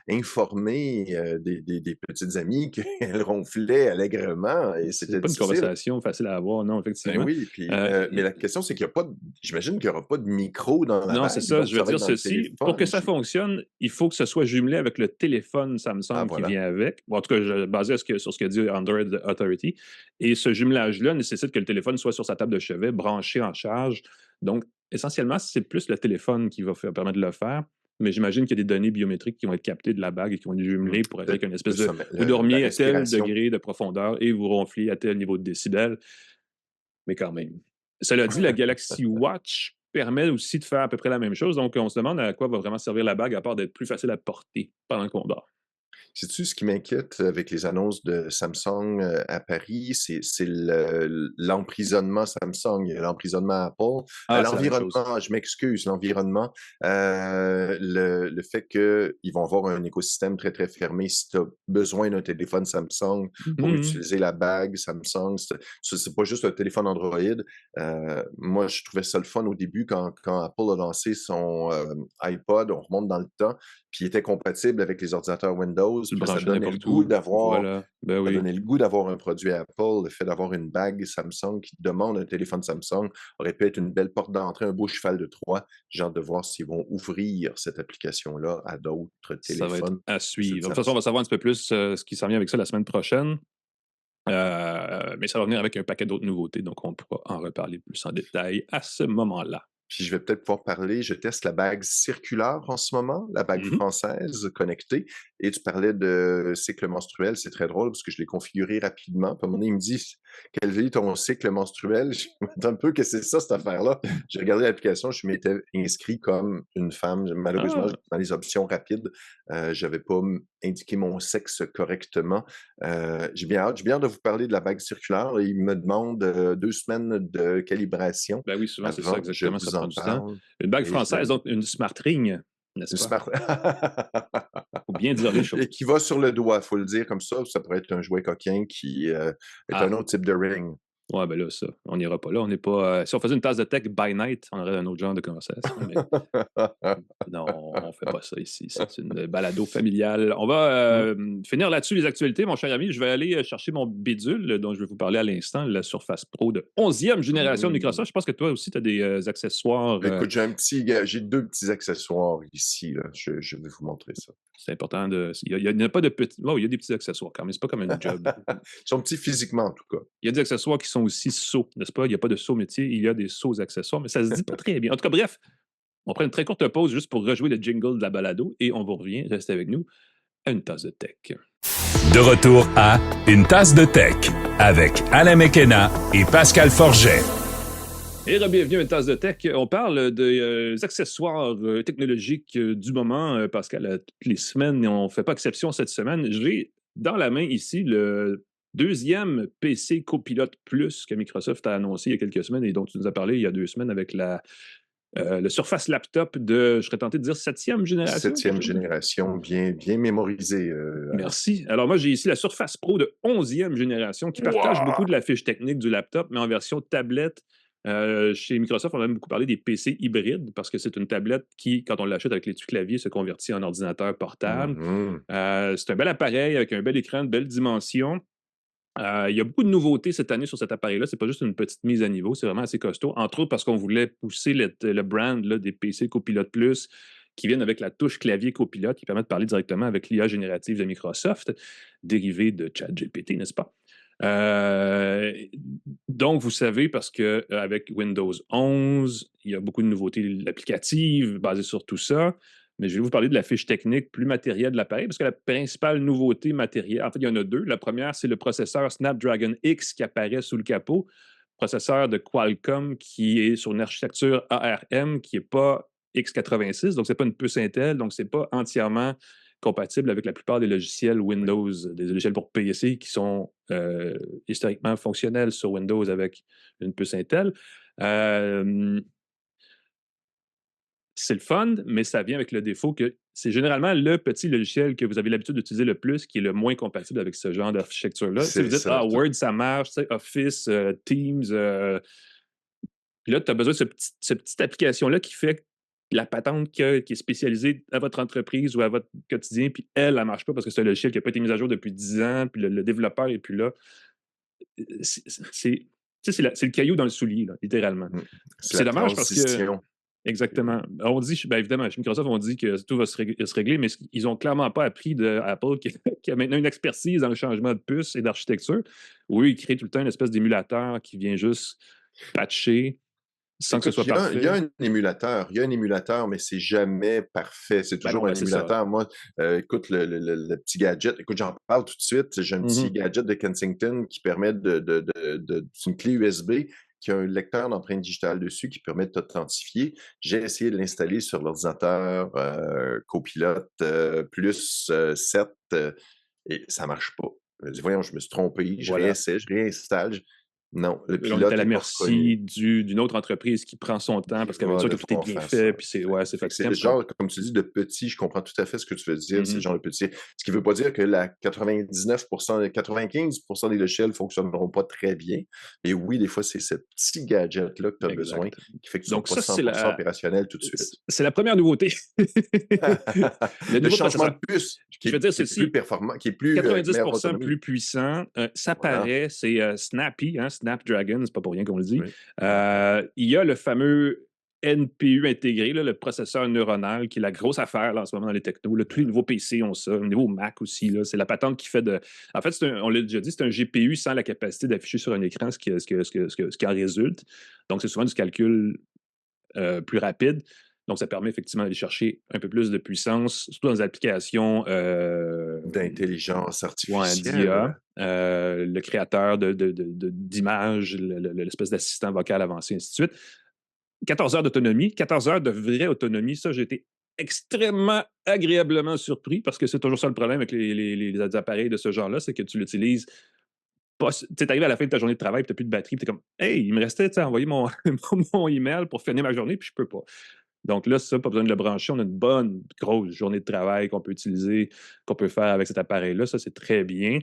informer des petites amies qu'elles ronflaient allègrement. C'était pas une conversation facile à avoir, non, effectivement. Oui, mais la question, c'est qu'il n'y a pas j'imagine qu'il n'y aura pas de micro dans la bague. Non, c'est ça. Je veux dire ceci. Pour que ça fonctionne, il faut que ce soit jumelé avec le téléphone Samsung qui vient avec. Bon, en tout cas, basé sur ce que dit Android Authority. Et ce jumelage-là nécessite que le téléphone soit sur sa table de chevet, branché en charge. Donc, essentiellement, c'est plus le téléphone qui va permettre de le faire, mais j'imagine qu'il y a des données biométriques qui vont être captées de la bague et qui vont être jumelées pour être avec une espèce de... Vous dormiez à tel degré de profondeur et vous ronfliez à tel niveau de décibels. Mais quand même. Cela dit, la Galaxy Watch permet aussi de faire à peu près la même chose. Donc, on se demande à quoi va vraiment servir la bague à part d'être plus facile à porter pendant qu'on dort. Sais-tu ce qui m'inquiète avec les annonces de Samsung à Paris? C'est l'emprisonnement Samsung, l'emprisonnement Apple. L'environnement, je m'excuse, l'environnement, le fait qu'ils vont avoir un écosystème très, très fermé. Si tu as besoin d'un téléphone Samsung pour utiliser la bague Samsung, c'est pas juste un téléphone Android. Moi, je trouvais ça le fun au début quand Apple a lancé son iPod, on remonte dans le temps, puis il était compatible avec les ordinateurs Windows. Ça donnait le goût d'avoir le goût d'avoir un produit Apple. Le fait d'avoir une bague Samsung qui demande un téléphone Samsung aurait pu être une belle porte d'entrée, un beau cheval de Troie. J'ai hâte de voir s'ils vont ouvrir cette application-là à d'autres téléphones. Ça va être à suivre. De toute façon, on va savoir un petit peu plus ce qui s'en vient avec ça la semaine prochaine. Mais ça va venir avec un paquet d'autres nouveautés, donc on pourra en reparler plus en détail à ce moment-là. Puis je vais peut-être pouvoir parler, je teste la bague circulaire en ce moment, la bague française connectée, Et tu parlais de cycle menstruel, c'est très drôle parce que je l'ai configuré rapidement. Puis à un moment donné, il me dit quel est ton cycle menstruel? Je me dis un peu que c'est ça, cette affaire-là. J'ai regardé l'application, je m'étais inscrit comme une femme. Malheureusement, dans les options rapides, je n'avais pas indiqué mon sexe correctement. J'ai bien hâte de vous parler de la bague circulaire. Il me demande 2 semaines de calibration. Ben oui, souvent, c'est ça, exactement. Ça prend du temps. Une bague française, donc une Smart Ring, n'est-ce pas? Faut bien dire les choses. Et qui va sur le doigt, il faut le dire comme ça. Ça pourrait être un jouet coquin qui est un autre type de ring. Ouais, ben là, ça, on n'ira pas là. On n'est pas. Si on faisait une tasse de tech by night, on aurait un autre genre de conversation. Mais non, on ne fait pas ça ici. C'est une balado familiale. On va finir là-dessus les actualités, mon cher ami. Je vais aller chercher mon bidule dont je vais vous parler à l'instant, la Surface Pro de 11e génération de Microsoft. Je pense que toi aussi, tu as des accessoires. Écoute, j'ai 2 petits accessoires ici. Là. Je vais vous montrer ça. C'est important de. Il n'y a pas de petits. Oh, il y a des petits accessoires quand même. C'est pas comme un job. Ils sont petits physiquement, en tout cas. Il y a des accessoires qui sont aussi sauts, n'est-ce pas? Il n'y a pas de saut métier, il y a des sauts accessoires, mais ça se dit pas très bien. En tout cas, bref, on prend une très courte pause juste pour rejouer le jingle de la balado et on vous revient. Restez avec nous à Une tasse de tech. De retour à Une tasse de tech avec Alain McKenna et Pascal Forget. Et bienvenue à Une tasse de tech. On parle des accessoires technologiques du moment, Pascal, toutes les semaines. Et on ne fait pas exception cette semaine. J'ai dans la main ici le 2e PC Copilot Plus que Microsoft a annoncé il y a quelques semaines et dont tu nous as parlé il y a 2 semaines avec le Surface Laptop de, je serais tenté de dire, 7e génération. 7e génération, bien mémorisé. Merci. Alors moi, j'ai ici la Surface Pro de 11e génération qui partage beaucoup de la fiche technique du laptop, mais en version tablette. Chez Microsoft, on a beaucoup parlé des PC hybrides parce que c'est une tablette qui, quand on l'achète avec l'étui clavier, se convertit en ordinateur portable. C'est un bel appareil avec un bel écran, de belles dimensions. Il y a beaucoup de nouveautés cette année sur cet appareil-là. C'est pas juste une petite mise à niveau, c'est vraiment assez costaud. Entre autres parce qu'on voulait pousser le brand là, des PC Copilot Plus qui viennent avec la touche clavier Copilot qui permet de parler directement avec l'IA générative de Microsoft, dérivée de ChatGPT, n'est-ce pas? Donc, vous savez, parce qu'avec Windows 11, il y a beaucoup de nouveautés applicatives basées sur tout ça. Mais je vais vous parler de la fiche technique plus matérielle de l'appareil, parce que la principale nouveauté matérielle, en fait, il y en a 2. La première, c'est le processeur Snapdragon X qui apparaît sous le capot, processeur de Qualcomm qui est sur une architecture ARM qui n'est pas x86, donc ce n'est pas une puce Intel, donc ce n'est pas entièrement compatible avec la plupart des logiciels Windows, des logiciels pour PC qui sont historiquement fonctionnels sur Windows avec une puce Intel. C'est le fun, mais ça vient avec le défaut que c'est généralement le petit logiciel que vous avez l'habitude d'utiliser le plus qui est le moins compatible avec ce genre d'architecture-là. Si vous dites, Word, ça marche, Office, Teams. Puis là, tu as besoin de cette petite application-là qui fait la patente qui est spécialisée à votre entreprise ou à votre quotidien, puis elle ne marche pas parce que c'est un logiciel qui n'a pas été mis à jour depuis 10 ans, puis le développeur n'est plus là. C'est le caillou dans le soulier, là, littéralement. C'est dommage parce que... Exactement. On dit, bien évidemment, chez Microsoft, on dit que tout va se régler, mais ils n'ont clairement pas appris d'Apple qui a maintenant une expertise dans le changement de puce et d'architecture, où ils créent tout le temps une espèce d'émulateur qui vient juste patcher sans que ce soit parfait. Il y a un émulateur, mais c'est jamais parfait. C'est toujours un émulateur. Moi, écoute, le petit gadget, écoute, j'en parle tout de suite. J'ai un petit gadget de Kensington qui permet c'est une clé USB qui a un lecteur d'empreintes digitales dessus qui permet de t'authentifier. J'ai essayé de l'installer sur l'ordinateur Copilot plus 7 et ça ne marche pas. Je me dis, voyons, je me suis trompé. Je réinstalle. Non, le pilote on est à la merci d'une autre entreprise qui prend son temps parce qu'avec ça, tout est bien fait. Puis c'est c'est le genre, comme tu dis, de petit. Je comprends tout à fait ce que tu veux dire. C'est le genre de petit. Ce qui ne veut pas dire que 95% des logiciels ne fonctionneront pas très bien. Et oui, des fois, c'est ce petit gadget-là que tu as besoin qui fait que tu ne sois pas 100% opérationnel tout de suite. C'est la première nouveauté. le changement de puce qui est plus performant, qui est plus 90% plus puissant. Ça paraît, c'est Snappy, Snapdragon, c'est pas pour rien qu'on le dit. Oui. Il y a le fameux NPU intégré, là, le processeur neuronal, qui est la grosse affaire là, en ce moment dans les technos. Là. Tous les nouveaux PC ont ça, les nouveaux Mac aussi. Là. C'est la patente qui fait de... En fait, on l'a déjà dit, c'est un GPU sans la capacité d'afficher sur un écran ce qui en résulte. Donc, c'est souvent du calcul plus rapide. Donc, ça permet effectivement d'aller chercher un peu plus de puissance, surtout dans les applications d'intelligence ouais, artificielle. d'IA. Le créateur d'images, l'espèce d'assistant vocal avancé, ainsi de suite. 14 heures d'autonomie, 14 heures de vraie autonomie. Ça, j'ai été extrêmement agréablement surpris parce que c'est toujours ça le problème avec les appareils de ce genre-là, c'est que tu l'utilises pas. Tu sais, t'arrives à la fin de ta journée de travail, tu n'as plus de batterie, tu es comme, hey, il me restait à envoyer mon, mon email pour finir ma journée, puis je peux pas. Donc là, ça, pas besoin de le brancher. On a une bonne, grosse journée de travail qu'on peut utiliser, qu'on peut faire avec cet appareil-là. Ça, c'est très bien.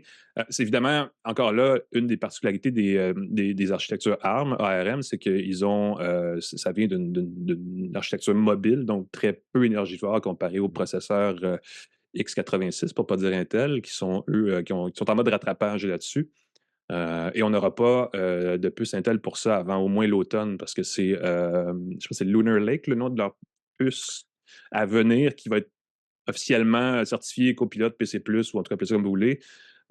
C'est évidemment, encore là, une des particularités des architectures ARM, c'est qu'ils ont, ça vient d'une architecture mobile, donc très peu énergivore comparé aux processeurs x86, pour ne pas dire Intel, qui sont, eux, qui sont en mode rattrapage là-dessus. Et on n'aura pas de puce Intel pour ça avant au moins l'automne, parce que c'est, je sais pas, c'est Lunar Lake, le nom de leur puce à venir, qui va être officiellement certifié copilote PC+, ou en tout cas, appelez ça comme vous voulez.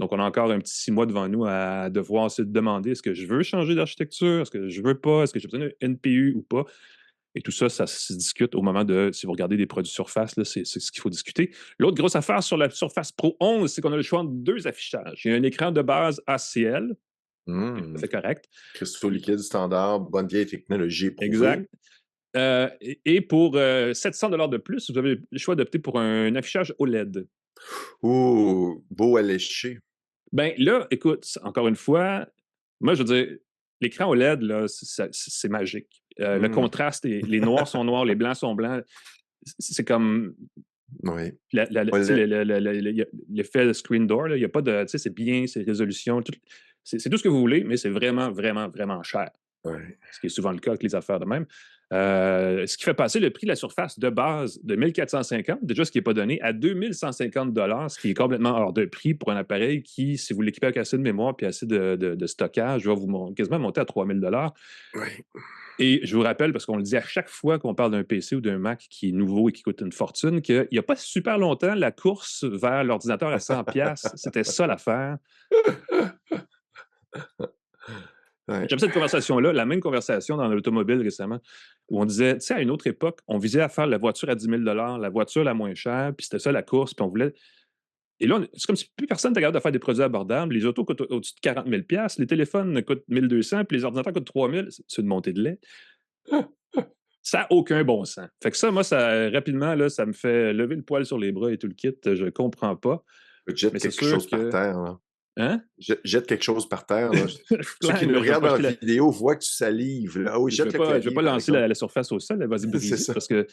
Donc, on a encore un petit 6 mois devant nous à devoir se demander est-ce que je veux changer d'architecture, est-ce que je veux pas, est-ce que j'ai besoin d'un NPU ou pas. Et tout ça, ça se discute au moment de, si vous regardez des produits Surface, là, c'est ce qu'il faut discuter. L'autre grosse affaire sur la Surface Pro 11, c'est qu'on a le choix entre deux affichages. Il y a un écran de base ACL, c'est correct. Cristaux liquides standard, bonne vieille technologie éprouvée. Exact. Et pour 700 $ de plus, vous avez le choix d'opter pour un affichage OLED. Ouh, beau à lécher. Ben là, écoute, encore une fois, moi, je veux dire, l'écran OLED, là, c'est magique. Le contraste, les noirs sont noirs, les blancs sont blancs. C'est comme... Oui. L'effet screen door, il n'y a pas de... Tu sais, c'est bien, c'est résolution, c'est tout ce que vous voulez, mais c'est vraiment, vraiment, vraiment cher. Ouais. Ce qui est souvent le cas avec les affaires de même. Ce qui fait passer le prix de la Surface de base de 1450, déjà ce qui n'est pas donné, à 2150 $, ce qui est complètement hors de prix pour un appareil qui, si vous l'équipez avec assez de mémoire et assez de stockage, va vous quasiment monter à 3000 $. Oui. Et je vous rappelle, parce qu'on le dit à chaque fois qu'on parle d'un PC ou d'un Mac qui est nouveau et qui coûte une fortune, qu'il n'y a pas super longtemps, la course vers l'ordinateur à 100 $, c'était ça l'affaire. Ouais. J'aime cette conversation-là, la même conversation dans l'automobile récemment, où on disait, tu sais, à une autre époque, on visait à faire la voiture à 10 000 $, la voiture la moins chère, puis c'était ça la course, puis on voulait... Et là, c'est comme si plus personne n'était capable de faire des produits abordables. Les autos coûtent au-dessus de 40 000 $, les téléphones coûtent 1 200, puis les ordinateurs coûtent 3 000. C'est une montée de lait. Ça n'a aucun bon sens. Fait que ça, moi, ça, rapidement, là, ça me fait lever le poil sur les bras et tout le kit. Je comprends pas. Jette quelque chose par terre, là. Hein? Jette quelque chose par terre. Là. Ceux qui nous regardent en vidéo voient que tu salives. Là. Oh, je ne vais pas lancer la Surface au sol, elle va se briser. Parce que,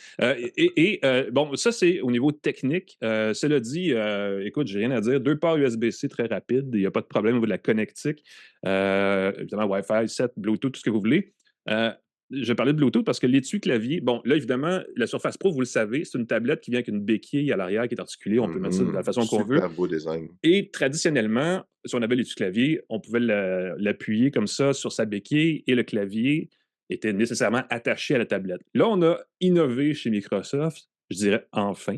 bon, ça, c'est au niveau technique. Cela dit, écoute, j'ai rien à dire. 2 ports USB-C très rapides. Il n'y a pas de problème au niveau de la connectique. Évidemment, Wi-Fi, 7, Bluetooth, tout ce que vous voulez. Je parlais de Bluetooth parce que l'étui-clavier, bon, là, évidemment, la Surface Pro, vous le savez, c'est une tablette qui vient avec une béquille à l'arrière qui est articulée. On peut mettre ça de la façon qu'on veut. Super beau design. Et traditionnellement, si on avait l'étui-clavier, on pouvait l'appuyer comme ça sur sa béquille et le clavier était nécessairement attaché à la tablette. Là, on a innové chez Microsoft, je dirais enfin.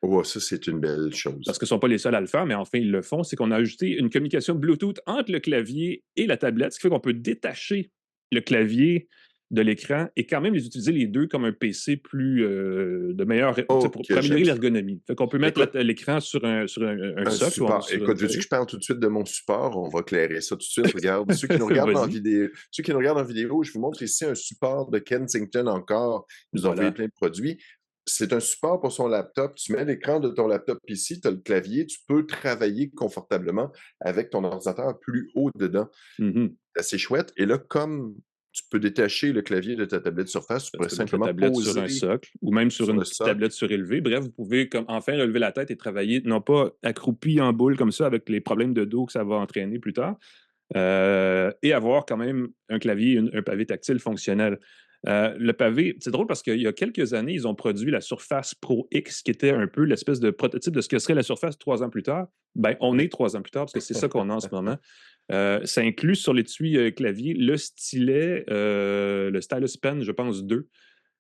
Oh, ça, c'est une belle chose. Parce qu'ils ne sont pas les seuls à le faire, mais enfin, ils le font. C'est qu'on a ajouté une communication Bluetooth entre le clavier et la tablette, ce qui fait qu'on peut détacher le clavier de l'écran et quand même les utiliser les deux comme un PC plus de meilleur pour améliorer l'ergonomie. Fait qu'on peut mettre l'écran sur un socle. Support. Écoute, veux-tu que je parle tout de suite de mon support? On va clairer ça tout de suite. Regarde, ceux qui nous regardent en vidéo, je vous montre ici un support de Kensington encore. Ils nous ont envoyé plein de produits. C'est un support pour son laptop. Tu mets l'écran de ton laptop ici, tu as le clavier, tu peux travailler confortablement avec ton ordinateur plus haut dedans. C'est assez chouette. Et là, comme tu peux détacher le clavier de ta tablette Surface, tu pourrais simplement poser sur un socle ou même sur une petite tablette surélevée. Bref, vous pouvez enfin relever la tête et travailler, non pas accroupi en boule comme ça avec les problèmes de dos que ça va entraîner plus tard, et avoir quand même un clavier, un pavé tactile fonctionnel. Le pavé, c'est drôle parce qu'il y a quelques années, ils ont produit la Surface Pro X, qui était un peu l'espèce de prototype de ce que serait la Surface 3 ans plus tard. Ben, on est 3 ans plus tard parce que c'est ça qu'on a en ce moment. Ça inclut sur l'étui clavier le stylet, le Stylus Pen, je pense, 2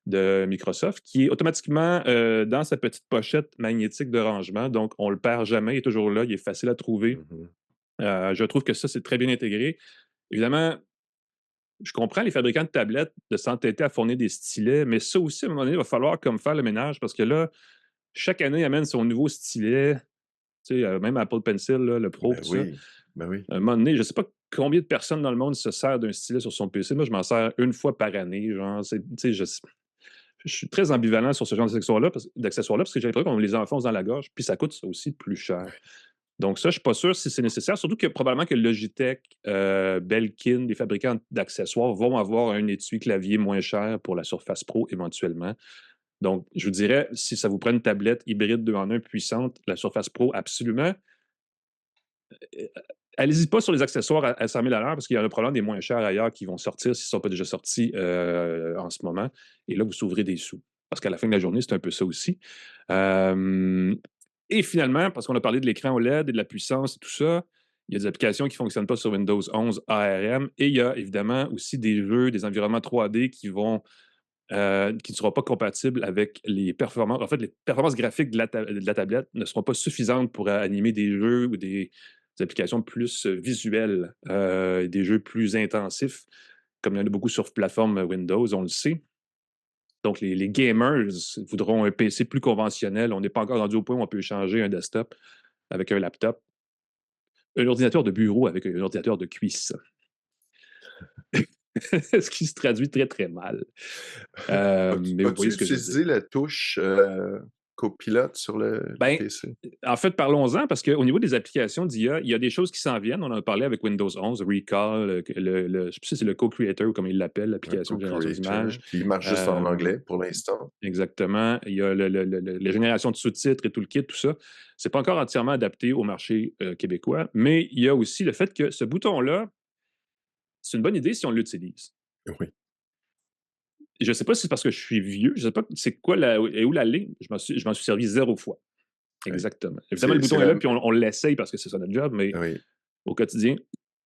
de Microsoft, qui est automatiquement dans sa petite pochette magnétique de rangement. Donc, on ne le perd jamais, il est toujours là, il est facile à trouver. Je trouve que ça, c'est très bien intégré. Évidemment, je comprends les fabricants de tablettes de s'entêter à fournir des stylets, mais ça aussi, à un moment donné, il va falloir comme faire le ménage parce que là, chaque année, il amène son nouveau stylet. Tu sais, même Apple Pencil, là, le Pro, Ben tout ça. oui, ben oui. À un moment donné, je ne sais pas combien de personnes dans le monde se servent d'un stylet sur son PC. Moi, je m'en sers une fois par année. Genre, tu sais, je suis très ambivalent sur ce genre d'accessoires-là parce que j'ai l'impression qu'on les enfonce dans la gorge, puis ça coûte aussi plus cher. Donc ça, je ne suis pas sûr si c'est nécessaire, surtout que probablement que Logitech, Belkin, les fabricants d'accessoires vont avoir un étui clavier moins cher pour la Surface Pro éventuellement. Donc, je vous dirais, si ça vous prend une tablette hybride 2 en 1 puissante, la Surface Pro, absolument. Allez-y pas sur les accessoires à 100 000 parce qu'il y aura probablement des moins chers ailleurs qui vont sortir s'ils ne sont pas déjà sortis en ce moment. Et là, vous s'ouvrez des sous. Parce qu'à la fin de la journée, c'est un peu ça aussi. Et finalement, parce qu'on a parlé de l'écran OLED et de la puissance et tout ça, il y a des applications qui ne fonctionnent pas sur Windows 11 ARM. Et il y a évidemment aussi des jeux, des environnements 3D qui ne seront pas compatibles avec les performances. En fait, les performances graphiques de la tablette ne seront pas suffisantes pour animer des jeux ou des applications plus visuelles, des jeux plus intensifs, comme il y en a beaucoup sur plateforme Windows, on le sait. Donc, les gamers voudront un PC plus conventionnel. On n'est pas encore rendu au point où on peut échanger un desktop avec un laptop. Un ordinateur de bureau avec un ordinateur de cuisse. Ce qui se traduit très, très mal. Mais as-tu utilisé la touche copilote sur le PC? En fait, parlons-en, parce qu'au niveau des applications d'IA, il y a des choses qui s'en viennent. On en a parlé avec Windows 11, Recall, je ne sais pas si c'est le Co-Creator ou comme il l'appelle, l'application de génération d'images. Il marche juste en anglais pour l'instant. Exactement. Il y a la génération de sous-titres et tout le kit, tout ça. Ce n'est pas encore entièrement adapté au marché québécois, mais il y a aussi le fait que ce bouton-là, c'est une bonne idée si on l'utilise. Oui. Je ne sais pas si c'est parce que je suis vieux, je ne sais pas c'est quoi où la ligne. Je m'en suis servi 0 fois. Exactement. Oui. Évidemment, le bouton est là, puis on l'essaye parce que c'est ça notre job, mais au quotidien,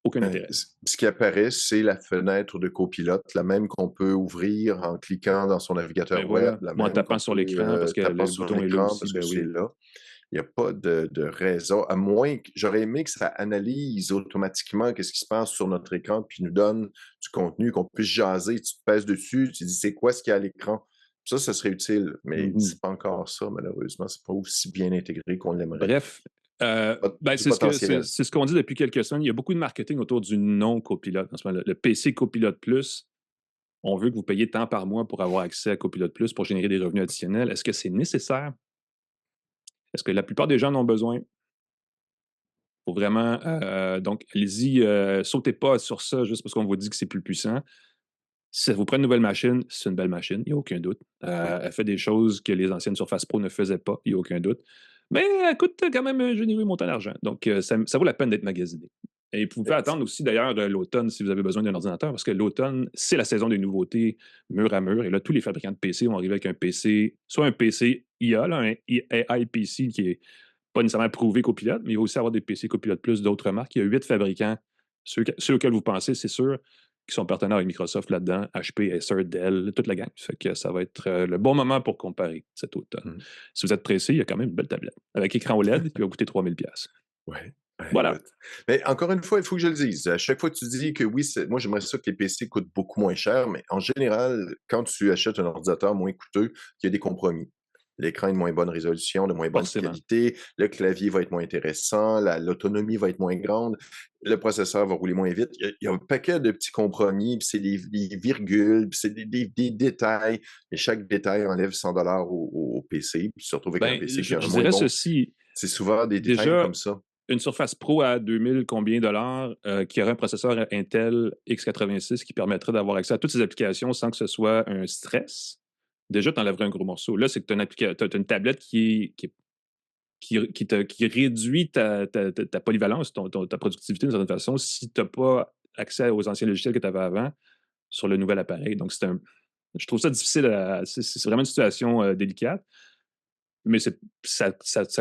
aucun intérêt. Ce qui apparaît, c'est la fenêtre de copilote, la même qu'on peut ouvrir en cliquant dans son navigateur web. En tapant sur l'écran, parce que le bouton est là aussi. C'est là. Il n'y a pas de raison, à moins que j'aurais aimé que ça analyse automatiquement qu'est-ce qui se passe sur notre écran, puis nous donne du contenu, qu'on puisse jaser. Tu te pèses dessus, tu dis c'est quoi ce qu'il y a à l'écran. Ça serait utile, mais c'est pas encore ça, malheureusement. C'est pas aussi bien intégré qu'on l'aimerait. Bref, c'est ce qu'on dit depuis quelques semaines. Il y a beaucoup de marketing autour du non-copilote. En ce moment, le PC Copilote Plus, on veut que vous payiez tant par mois pour avoir accès à Copilote Plus pour générer des revenus additionnels. Est-ce que c'est nécessaire? Est-ce que la plupart des gens en ont besoin? Il faut vraiment... donc, allez-y, sautez pas sur ça juste parce qu'on vous dit que c'est plus puissant. Si ça vous prend une nouvelle machine, c'est une belle machine, il n'y a aucun doute. Elle fait des choses que les anciennes Surface Pro ne faisaient pas, il n'y a aucun doute. Mais elle coûte quand même un généreux montant d'argent. Donc, ça vaut la peine d'être magasiné. Et vous pouvez attendre aussi, d'ailleurs, l'automne si vous avez besoin d'un ordinateur, parce que l'automne, c'est la saison des nouveautés mur à mur. Et là, tous les fabricants de PC vont arriver avec un PC, soit un PC IA, là, un AI PC qui n'est pas nécessairement prouvé copilote, mais il va aussi avoir des PC copilote plus d'autres marques. Il y a 8 fabricants, ceux auxquels vous pensez, c'est sûr, qui sont partenaires avec Microsoft là-dedans, HP, Acer, Dell, toute la gang. Ça fait que ça va être le bon moment pour comparer cet automne. Si vous êtes pressé, il y a quand même une belle tablette avec écran OLED qui va coûter 3 000 $. Oui. Voilà. Mais encore une fois, il faut que je le dise. À chaque fois que tu dis que oui, moi j'aimerais ça que les PC coûtent beaucoup moins cher, mais en général, quand tu achètes un ordinateur moins coûteux, il y a des compromis. L'écran est de moins bonne résolution, de moins bonne qualité, le clavier va être moins intéressant, l'autonomie va être moins grande, le processeur va rouler moins vite. Il y a un paquet de petits compromis, puis c'est des virgules, puis c'est des détails, et chaque détail enlève 100 $ au PC, puis surtout avec un PC qui est moins bon. C'est souvent des détails comme ça. Une Surface Pro à 2000 combien dollars qui aurait un processeur Intel x86 qui permettrait d'avoir accès à toutes ces applications sans que ce soit un stress. Déjà, tu enlèverais un gros morceau. Là, c'est que tu as une tablette qui réduit ta polyvalence, ta productivité d'une certaine façon, si tu n'as pas accès aux anciens logiciels que tu avais avant sur le nouvel appareil. Donc, je trouve ça difficile. C'est vraiment une situation délicate. Mais ça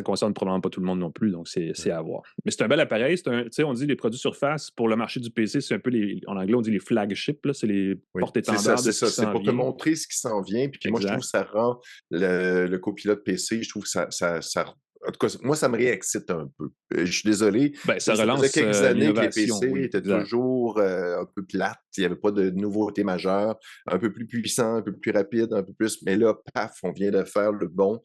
concerne probablement pas tout le monde non plus, donc c'est à voir. Mais c'est un bel appareil. On dit les produits Surface pour le marché du PC, c'est un peu en anglais, on dit les flagships, là, c'est les porte-étendards. C'est ça, c'est pour te montrer ce qui s'en vient. Puis moi, je trouve que ça rend le copilote PC, je trouve que ça En tout cas, moi, ça me réexcite un peu. Je suis désolé. Ben, ça faisait relance quelques années que les l'innovation. PC étaient toujours un peu plates. Il n'y avait pas de nouveautés majeures. Un peu plus puissant, un peu plus rapide, un peu plus. Mais là, paf, on vient de faire le bond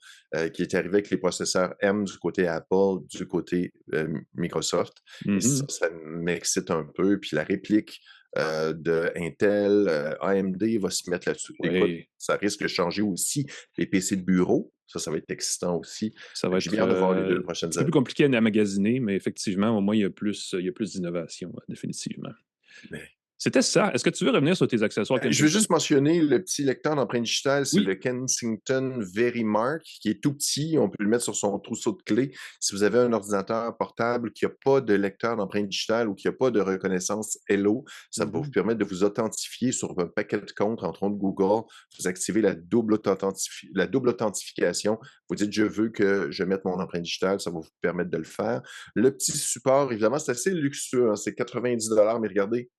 qui est arrivé avec les processeurs M du côté Apple, du côté Microsoft. Et ça m'excite un peu. Puis la réplique de Intel, AMD va se mettre là-dessus. Oui. Écoute, ça risque de changer aussi les PC de bureau. Ça va être excitant aussi. Ça va J'ai bien hâte de voir les 2 prochaines années. C'est plus compliqué à magasiner, mais effectivement, au moins, il y a plus d'innovation, définitivement. Mais... C'était ça. Est-ce que tu veux revenir sur tes accessoires? Je veux juste mentionner le petit lecteur d'empreinte digitale, c'est le Kensington Verimark, qui est tout petit. On peut le mettre sur son trousseau de clés. Si vous avez un ordinateur portable qui n'a pas de lecteur d'empreinte digitale ou qui n'a pas de reconnaissance Hello, ça va vous permettre de vous authentifier sur un paquet de comptes, entre autres Google. Vous activez la double authentification. Vous dites « Je veux que je mette mon empreinte digitale », ça va vous permettre de le faire. Le petit support, évidemment, c'est assez luxueux. C'est 90 $, mais regardez.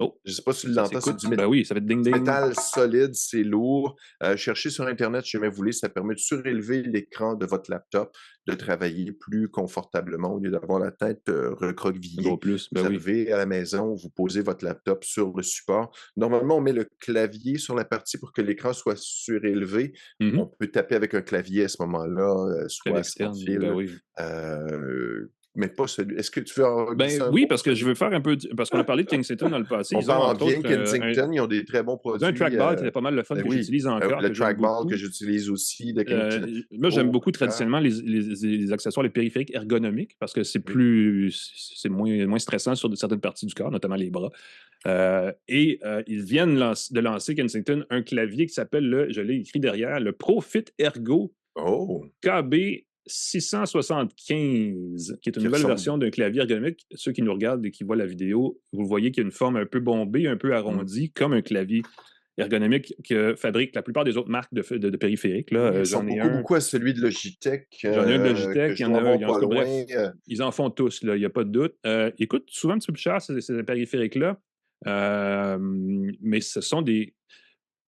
Oh, je ne sais pas si tu l'entends, c'est du ben oui, ça va être ding-ding. métal solide, c'est lourd. Cherchez sur Internet, si jamais vous voulez, ça permet de surélever l'écran de votre laptop, de travailler plus confortablement au lieu d'avoir la tête recroquevillée. Vous arrivez à la maison, vous posez votre laptop sur le support. Normalement, on met le clavier sur la partie pour que l'écran soit surélevé. On peut taper avec un clavier à ce moment-là, soit sans fil. Mais pas celui. Est-ce que tu veux en glisser un mot? Parce que je veux faire un peu. Parce qu'on a parlé de Kensington dans le passé. On parle bien Kensington, ils ont des très bons produits. Un trackball, c'était pas mal le fun que j'utilise encore. Le trackball que j'utilise aussi. Moi, j'aime beaucoup traditionnellement les accessoires, les périphériques ergonomiques, parce que c'est moins stressant sur certaines parties du corps, notamment les bras. Ils viennent de lancer, Kensington, un clavier qui s'appelle, je l'ai écrit derrière, le ProFit Ergo KB 675, qui est une nouvelle version d'un clavier ergonomique. Ceux qui nous regardent et qui voient la vidéo, vous voyez qu'il y a une forme un peu bombée, un peu arrondie, comme un clavier ergonomique que fabriquent la plupart des autres marques de périphériques. J'en ai beaucoup à celui de Logitech. J'en ai un de Logitech, il y en a un. Bref, ils en font tous, il n'y a pas de doute. Écoute, souvent un petit peu plus cher, ces périphériques-là, mais ce sont des...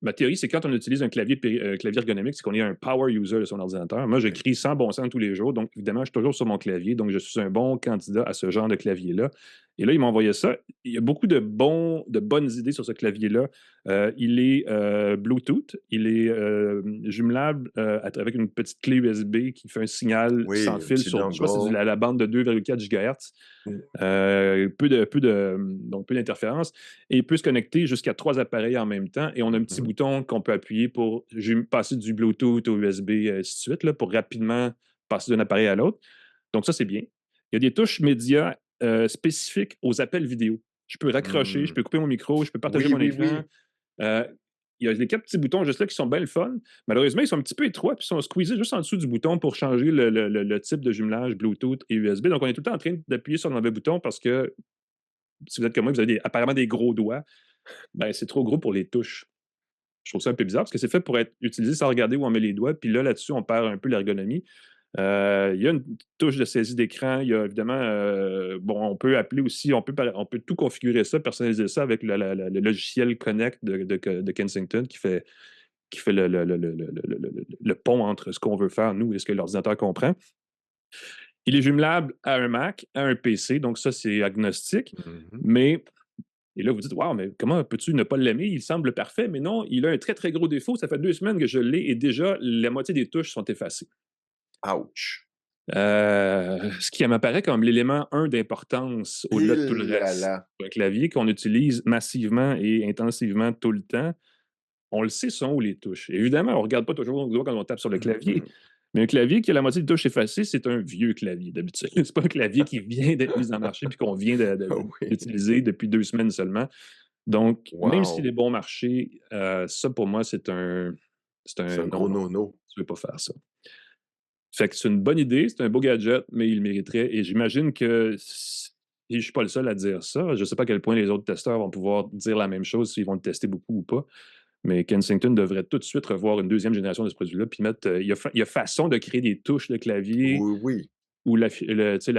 Ma théorie, c'est quand on utilise un clavier ergonomique, c'est qu'on est un power user de son ordinateur. Moi, j'écris sans bon sens tous les jours, donc évidemment, je suis toujours sur mon clavier, donc je suis un bon candidat à ce genre de clavier-là. Et là, il m'a envoyé ça. Il y a beaucoup de bonnes idées sur ce clavier-là. Il est Bluetooth, il est jumelable avec une petite clé USB qui fait un signal sans fil sur, je pense, c'est la bande de 2,4 GHz. Donc peu d'interférences. Et il peut se connecter jusqu'à 3 appareils en même temps. Et on a un petit bouton qu'on peut appuyer pour passer du Bluetooth au USB, ainsi de suite, là, pour rapidement passer d'un appareil à l'autre. Donc ça, c'est bien. Il y a des touches médias spécifiques aux appels vidéo. Je peux raccrocher, je peux couper mon micro, je peux partager mon écran. Il y a les 4 petits boutons juste là qui sont bien le fun. Malheureusement, ils sont un petit peu étroits puis ils sont squeezés juste en dessous du bouton pour changer le type de jumelage Bluetooth et USB. Donc, on est tout le temps en train d'appuyer sur le mauvais bouton parce que si vous êtes comme moi, vous avez apparemment des gros doigts. Ben, c'est trop gros pour les touches. Je trouve ça un peu bizarre parce que c'est fait pour être utilisé sans regarder où on met les doigts. Puis là-dessus, on perd un peu l'ergonomie. Il y a une touche de saisie d'écran. Il y a évidemment, on peut appeler aussi, on peut tout configurer ça, personnaliser ça avec le logiciel Connect de Kensington qui fait le pont entre ce qu'on veut faire, nous, et ce que l'ordinateur comprend. Il est jumelable à un Mac, à un PC, donc ça, c'est agnostique. Mais, et là, vous dites, wow, mais comment peux-tu ne pas l'aimer? Il semble parfait, mais non, il a un très, très gros défaut. Ça fait 2 semaines que je l'ai et déjà, la moitié des touches sont effacées. Ouch! Ce qui m'apparaît comme l'élément 1 d'importance au-delà de tout le reste. Un clavier qu'on utilise massivement et intensivement tout le temps, on le sait, sont où les touches. Évidemment, on ne regarde pas toujours quand on tape sur le clavier, mais un clavier qui a la moitié des touches effacées, c'est un vieux clavier d'habitude. C'est pas un clavier qui vient d'être mis en marché puis qu'on vient d'utiliser depuis 2 semaines seulement. Donc, même s'il est bon marché, ça, pour moi, c'est un gros no-no. Tu ne veux pas faire ça. Fait que c'est une bonne idée, c'est un beau gadget, mais il mériterait. Et j'imagine que je ne suis pas le seul à dire ça. Je ne sais pas à quel point les autres testeurs vont pouvoir dire la même chose s'ils vont le tester beaucoup ou pas. Mais Kensington devrait tout de suite revoir une 2e génération de ce produit-là. Puis mettre. Il y a façon de créer des touches de clavier où la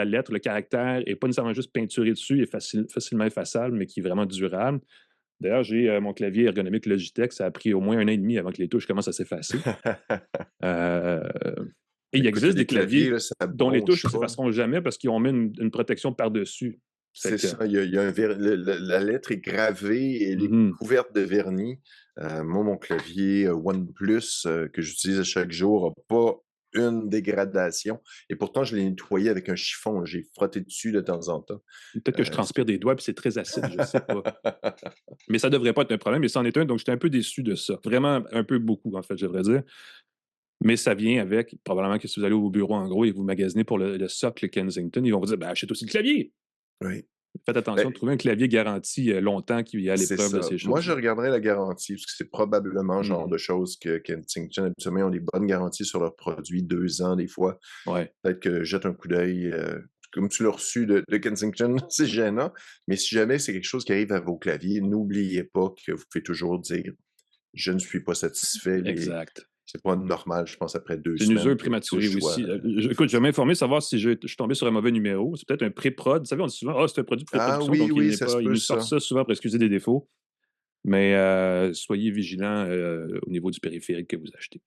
lettre, le caractère n'est pas nécessairement juste peinturé dessus et facilement effaçable, mais qui est vraiment durable. D'ailleurs, j'ai mon clavier ergonomique Logitech. Ça a pris au moins 1 an et demi avant que les touches commencent à s'effacer. Et il existe des claviers là, ça dont les touches bronche ne pas. s'effaceront jamais parce qu'ils ont mis une protection par-dessus. C'est ça, il y a la lettre est gravée, elle est couverte de vernis. Moi, mon clavier OnePlus que j'utilise chaque jour n'a pas une dégradation. Et pourtant, je l'ai nettoyé avec un chiffon. J'ai frotté dessus de temps en temps. Peut-être que je transpire des doigts et c'est très acide, je ne sais pas. Mais ça ne devrait pas être un problème, mais c'en est un. Donc, j'étais un peu déçu de ça. Vraiment un peu beaucoup, en fait, je devrais dire. Mais ça vient avec, probablement que si vous allez au bureau, en gros, et vous magasinez pour le socle Kensington, ils vont vous dire, ben, achète aussi le clavier. Oui. Faites attention, trouvez un clavier garanti longtemps qui est à l'épreuve de ces choses. Moi, je regarderai la garantie, parce que c'est probablement le genre de choses que Kensington, habituellement, ont des bonnes garanties sur leurs produits, 2 ans des fois. Ouais. Peut-être que jette un coup d'œil. Comme tu l'as reçu de Kensington, c'est gênant. Mais si jamais c'est quelque chose qui arrive à vos claviers, n'oubliez pas que vous pouvez toujours dire « Je ne suis pas satisfait ». Exact. C'est pas normal, je pense, après 2 C'est semaines. une usure prématurée aussi. Écoute, je vais m'informer, savoir si je suis tombé sur un mauvais numéro. C'est peut-être un pré-prod. Vous savez, on dit souvent, c'est un produit de pré-production, donc il nous sort ça souvent pour excuser des défauts. Mais soyez vigilants au niveau du périphérique que vous achetez.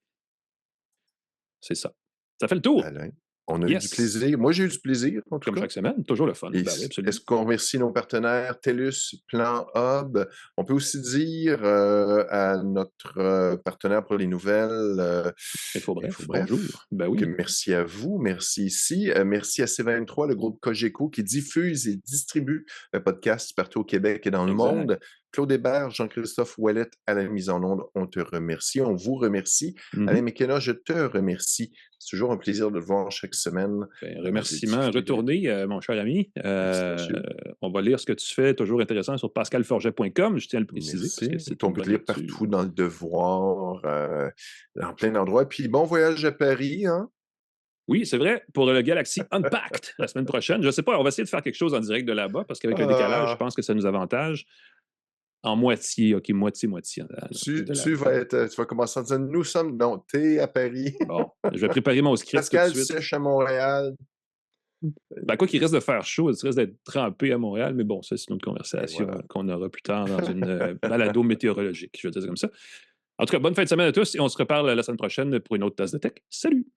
C'est ça. Ça fait le tour. Alain, on a eu du plaisir. Moi, j'ai eu du plaisir, en tout Comme cas. chaque semaine, toujours le fun. Est-ce qu'on remercie nos partenaires TELUS, Plan Hub? On peut aussi dire à notre partenaire pour les nouvelles, Infobref, bonjour. Ben oui. Merci à vous, merci ici. Merci à C23, le groupe Cogeco, qui diffuse et distribue le podcast partout au Québec et dans le monde. Claude Hébert, Jean-Christophe Ouellette à la mise en onde, on te remercie, on vous remercie. Alain McKenna, je te remercie. C'est toujours un plaisir de te voir chaque semaine. Remerciements retournés, mon cher ami. On va lire ce que tu fais, toujours intéressant, sur pascalforget.com, je tiens à le préciser. Merci. On peut te lire partout dans le Devoir, dans plein d'endroits. Puis bon voyage à Paris, hein? Oui, c'est vrai, pour le Galaxy Unpacked la semaine prochaine. Je ne sais pas, on va essayer de faire quelque chose en direct de là-bas, parce qu'avec le décalage, je pense que ça nous avantage. En moitié, OK, moitié-moitié. Tu vas commencer en disant, nous sommes, non, t'es à Paris. Bon, je vais préparer mon script Pascal tout de suite. Sèche à Montréal. Ben, quoi qu'il reste de faire chaud, il reste d'être trempé à Montréal, mais bon, ça, c'est une autre conversation qu'on aura plus tard dans une balado météorologique, je vais dire comme ça. En tout cas, bonne fin de semaine à tous et on se reparle la semaine prochaine pour une autre tasse de tech. Salut!